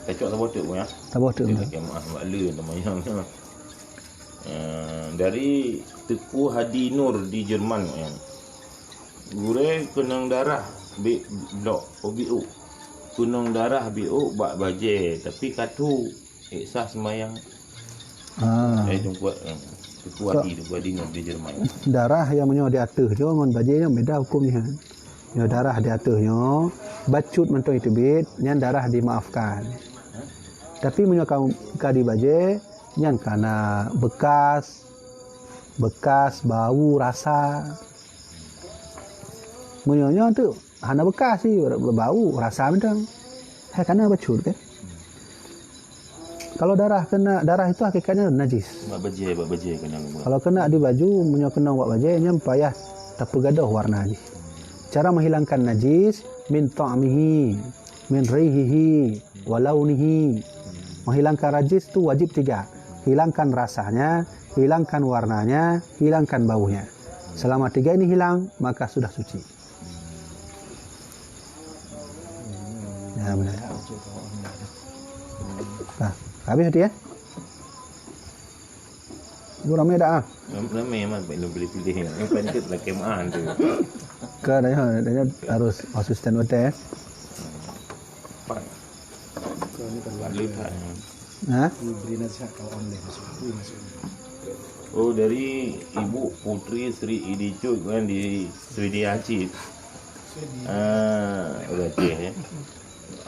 Kacau tak botak pun ya. Tak boleh Dia benar. nak kemah makla namanya. Dari Teku Hadi Nur di Jerman ya. Gure kenang darah blok OBU. Kunung darah BO bak baje tapi katu sah semayang. Jumpa Teku Hadi Nur di Jerman. Darah yang menyo di atas je mon bajenya beda hukumnya. Yo darah di atasnya bacut mentoi tebit nyan darah dimaafkan. Tapi menyo ka di baje nyan kana bekas bau rasa. Menyo tu hana bekas sih bau rasa mentang. Hai kana bacut kan. Kalau darah itu hakikatnya najis. Bak baje kena. Kalau kena di baju, menyo kena buat baju, nya payah terpegadah warna najis. Cara menghilangkan najis min ta'mihi, min rihihi, wa launihi. Menghilangkan najis itu wajib 3. Hilangkan rasanya, hilangkan warnanya, hilangkan baunya. Selama 3 ini hilang, maka sudah suci. Ya benar. Nah, habis itu ya. Ibu ramai dah. Ramai memang belum boleh pilih. Yang penting lah kemahan tu. Dia harus asisten hotel. Pak. Kau ni kan Lihat. Hah? Ni beri nasihat kau online masuk. Oh, dari Ibu Putri Sri Idicut kan di Swedia Aceh. Aceh.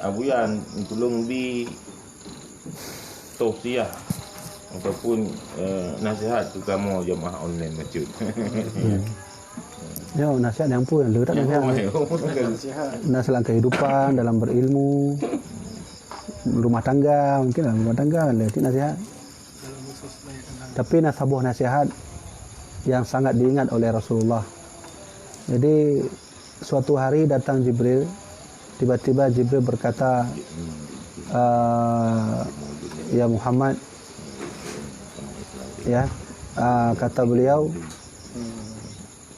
Abu Yan tolong di tausiah ataupun nasihat ke kamu jemaah online masjid. Ya, nasihat yang pun letak nasihat. Nasihat kehidupan dalam berilmu, rumah tangga, mungkin dalam rumah tangga letak nasihat. Tapi sebuah nasihat yang sangat diingat oleh Rasulullah. Jadi suatu hari datang Jibril, tiba-tiba Jibril berkata, ya Muhammad, ya kata beliau,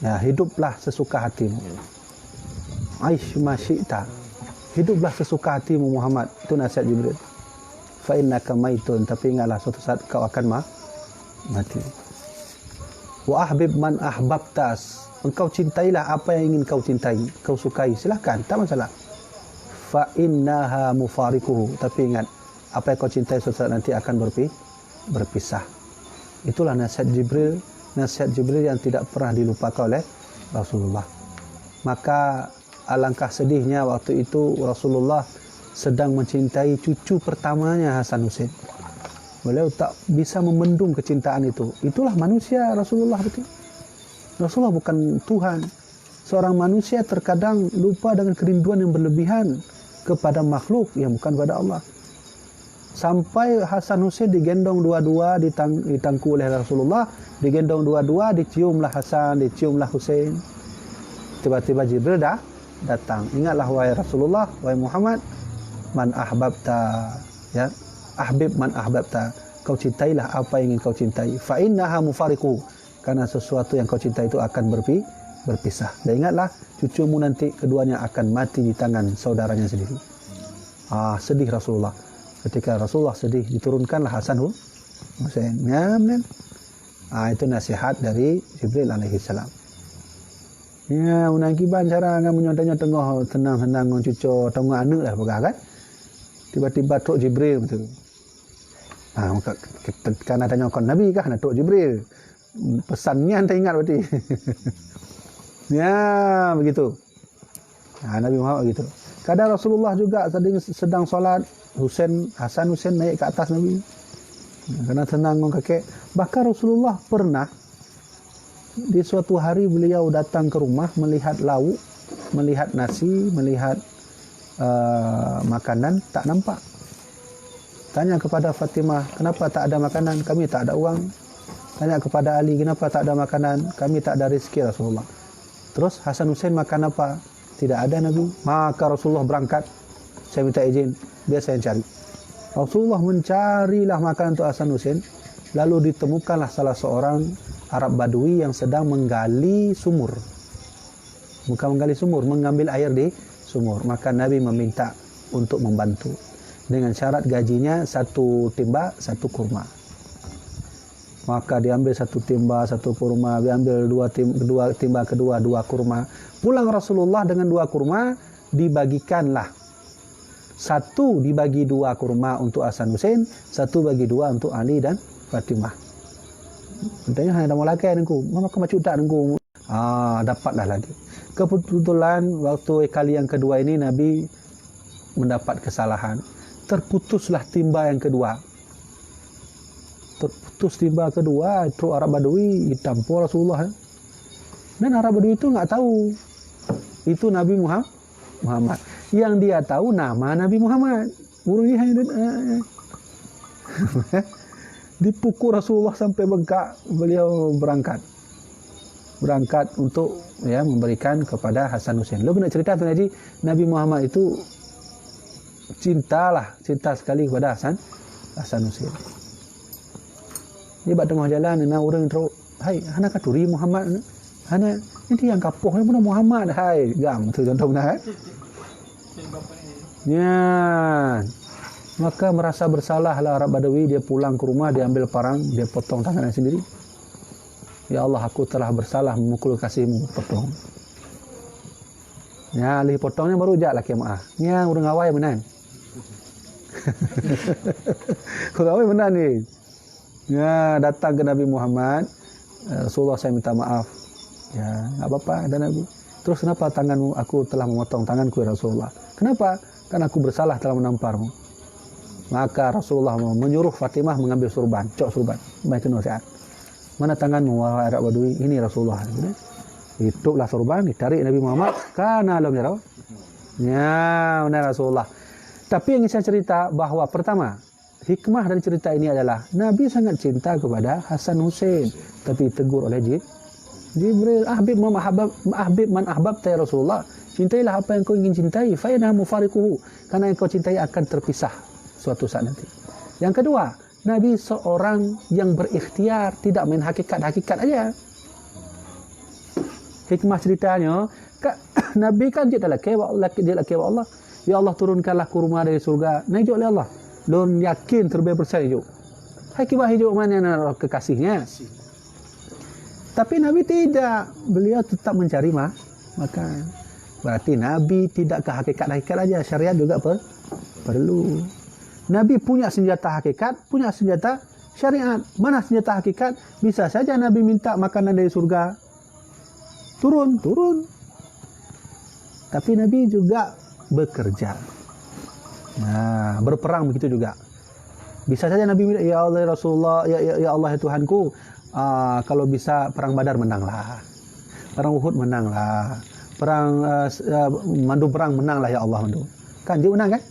ya hiduplah sesuka hatimu. Aish ma syi'ta. Hiduplah sesuka hatimu Muhammad. Itu nasihat Jibril. Fa innaka maitun, tapi ingatlah suatu saat kau akan mati. Wa ahbib man ahbabtas. Engkau cintailah apa yang ingin kau cintai, kau sukai. Silakan, tak masalah. Fa innaha mufariquhu. Tapi ingat, apa yang kau cintai suatu saat nanti akan berpisah. Itulah nasihat Jibril yang tidak pernah dilupakan oleh Rasulullah. Maka alangkah sedihnya waktu itu Rasulullah sedang mencintai cucu pertamanya Hasan Husain. Beliau tak bisa membendung kecintaan itu. Itulah manusia Rasulullah betul. Rasulullah bukan Tuhan. Seorang manusia terkadang lupa dengan kerinduan yang berlebihan kepada makhluk yang bukan kepada Allah. Sampai Hasan Husain digendong dua-dua, ditangku oleh Rasulullah, digendong dua-dua, diciumlah Hasan, diciumlah Husain. Tiba-tiba Jibril datang. Ingatlah wahai Rasulullah, wahai Muhammad, man ahbabta, ya, ahbib man ahbabta. Kau cintailah apa yang ingin kau cintai. Fa innaha mufariqu. Karena sesuatu yang kau cintai itu akan berpisah. Dan ingatlah, cucumu nanti keduanya akan mati di tangan saudaranya sendiri. Sedih Rasulullah. Ketika Rasulullah sedih, diturunkanlah Hasan Husain. Ya, itu nasihat dari Jibril alaihi salam. Ya, unakiban cara ngam menyontanya tengah tenang-tenang dengan cucu tengah anak lah pegah kan. Tiba-tiba tok Jibril betul. Maka karena tanya kon Nabi kah nak tok Jibril. Pesannya anda ingat berarti. Ya, begitu. Nabi Muhammad begitu. Kadang Rasulullah juga sedang solat, Hasan Husain naik ke atas Nabi. Karena tenang dengan kakek. Bahkan Rasulullah pernah di suatu hari beliau datang ke rumah melihat lauk, melihat nasi, melihat makanan tak nampak. Tanya kepada Fatimah, kenapa tak ada makanan? Kami tak ada uang. Tanya kepada Ali, kenapa tak ada makanan? Kami tak ada rezeki Rasulullah. Terus Hasan Hussein makan apa? Tidak ada Nabi. Maka Rasulullah berangkat. Saya minta izin, biar saya cari. Rasulullah mencarilah makanan untuk Hasan Hussein. Lalu ditemukanlah salah seorang Arab Badui yang sedang menggali sumur. Bukan menggali sumur, mengambil air di sumur. Maka Nabi meminta untuk membantu. Dengan syarat gajinya 1 timba, 1 kurma. Maka diambil 1 timba, 1 kurma. Diambil 2 timba kedua, 2 kurma. Pulang Rasulullah dengan 2 kurma, dibagikanlah. 1 dibagi 2 kurma untuk Hasan Hussein, 1 bagi 2 untuk Ali dan Fatimah. Katanya hanya mau lagi nengku, mama kau macam tak nengku. Dapatlah lagi. Kebetulan waktu kali yang kedua ini Nabi mendapat kesalahan. Terputuslah timba yang kedua. Terputus timba kedua, itu Arab Badui ditampur Rasulullah. Dan Arab Badui itu enggak tahu itu Nabi Muhammad. Yang dia tahu nama Nabi Muhammad. Dipukul Rasulullah sampai bengkak, beliau berangkat untuk memberikan kepada Hasan Hussein. Lo nak cerita tu Haji, Nabi Muhammad itu cinta sekali kepada Hasan Hussein. Dia bat tengah jalan, orang teruk, hai, hana katuri Muhammad, hana ini yang kapoh ni pun Muhammad, hai, gam tu contoh benar. Ya. Maka merasa bersalahlah Arab Badawi, dia pulang ke rumah, dia ambil parang, dia potong tangannya sendiri. Ya Allah, aku telah bersalah memukul kasihmu, potong. Ya, lih potongnya baru jak laki maaf. Ya, orang awai benar. Orang awai benar ni. Ya, datang ke Nabi Muhammad, Rasulullah saya minta maaf. Ya, enggak apa-apa, ada Nabi. Terus kenapa tanganmu, aku telah memotong tanganku ya Rasulullah. Kenapa? Karena aku bersalah telah menamparmu. Maka Rasulullah menyuruh Fatimah mengambil surban, cok surban. Baik nasihat. Mana tanganmu wahai Arab Badui? Ini Rasulullah. Hituplah surban, ditarik Nabi Muhammad. Kana lam yarau. Ya, benar Rasulullah. Tapi yang saya cerita bahawa pertama, hikmah dari cerita ini adalah Nabi sangat cinta kepada Hasan Hussein, tapi tegur oleh Jibril, ahbib man ahbabta ya Rasulullah. Cintailah apa yang kau ingin cintai, fa inna mufariquhu, karena yang kau cintai akan terpisah suatu saat nanti. Yang kedua, Nabi seorang yang berikhtiar, tidak main hakikat-hakikat aja. Hikmah ceritanya, Nabi kan dia laki Allah. Ya Allah, turunkanlah kurma dari surga. Naik oleh Allah. Don yakin terbaik percaya hidup. Hikmah hidup mana kekasihnya. Tapi Nabi tidak. Beliau tetap mencari makan. Berarti Nabi tidak ke hakikat-hakikat aja. Syariat juga perlu. Nabi punya senjata hakikat, punya senjata syariat. Mana senjata hakikat? Bisa saja Nabi minta makanan dari surga. Turun. Tapi Nabi juga bekerja. Nah, berperang begitu juga. Bisa saja Nabi minta, ya Allah Rasulullah, ya Allah ya Tuhanku, kalau bisa perang Badar menanglah. Perang Uhud menanglah. Perang mandu perang menanglah ya Allah mandu. Kan dia menang kan?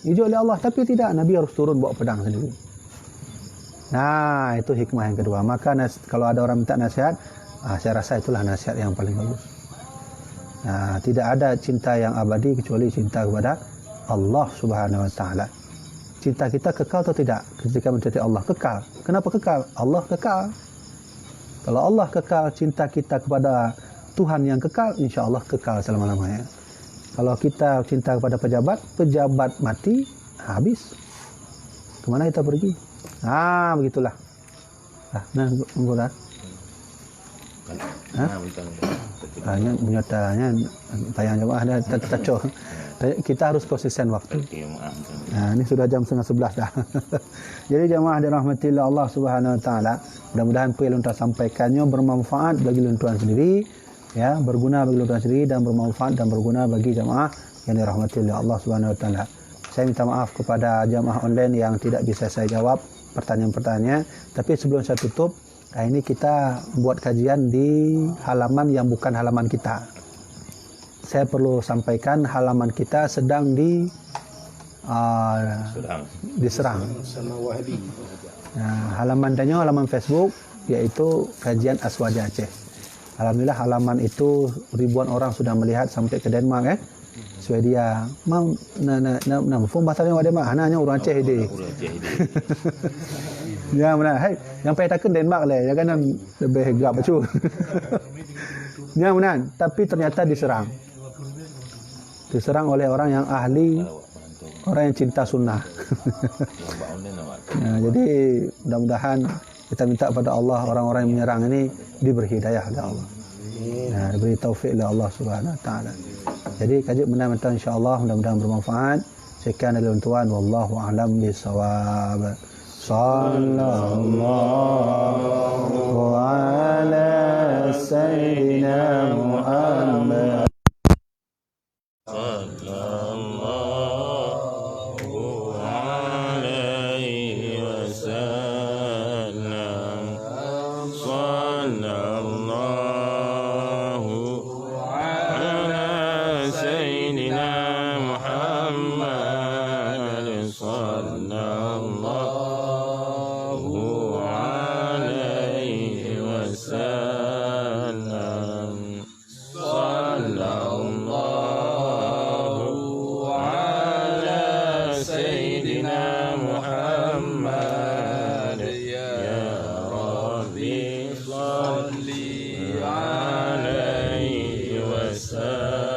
Hijau oleh Allah, tapi tidak, Nabi harus turun bawa pedang sendiri. Nah, itu hikmah yang kedua. Maka kalau ada orang minta nasihat, saya rasa itulah nasihat yang paling bagus. Nah, tidak ada cinta yang abadi kecuali cinta kepada Allah Subhanahu wa taala. Cinta kita kekal atau tidak? Ketika mencintai Allah kekal. Kenapa kekal? Allah kekal. Kalau Allah kekal, cinta kita kepada Tuhan yang kekal, insya-Allah kekal selama-lamanya. Kalau kita cinta kepada pejabat mati, habis. Kemana kita pergi? Begitulah. Dah. Hanya menyatakan tayang jemaah dah tercocok. Kita harus konsisten waktu. Ini sudah jam 10:30 dah. Jadi jemaah dirahmati Allah Subhanahu wa taala, mudah-mudahan apa yang kita sampaikannya bermanfaat bagi luntuan sendiri, ya, berguna bagi luntuan sendiri dan bermanfaat dan berguna bagi jemaah yang dirahmati Allah Subhanahu wa taala. Saya minta maaf kepada jemaah online yang tidak bisa saya jawab pertanyaan-pertanyaan, tapi sebelum saya tutup, ini kita buat kajian di halaman yang bukan halaman kita. Saya perlu sampaikan halaman kita sedang Serang. diserang. sama Wahabi. Halaman dannya halaman Facebook yaitu Kajian Aswaja Aceh. Alhamdulillah halaman itu ribuan orang sudah melihat sampai ke Denmark Swedia. Mau na phone bahasa yang ada mah hanya orang Aceh dia. Orang Aceh dia. Ya benar. Hai, yang payah takkan Denmark lah. Ya kan lebih gak bacu. Ya benar. Tapi ternyata diserang. Diserang oleh orang yang ahli, orang yang cinta sunnah. Ya, jadi mudah-mudahan kita minta pada Allah orang-orang yang menyerang ini diberi hidayah oleh Allah. Ya, diberi taufik oleh Allah Subhanahu wa taala. Jadi kajian benar-benar insya-Allah mudah-mudahan bermanfaat. Sekian dari tuan wallahu a'lam bishawab. Sallallahu ala sayyidina Muhammad. Sallallahu alaihi wasallam. Sallallahu ala sayyidina Muhammad. Sallallahu alaihi wasallam. Sallallahu ala sayyidina Muhammad. Ya Rabbi salli alaihi wasallam.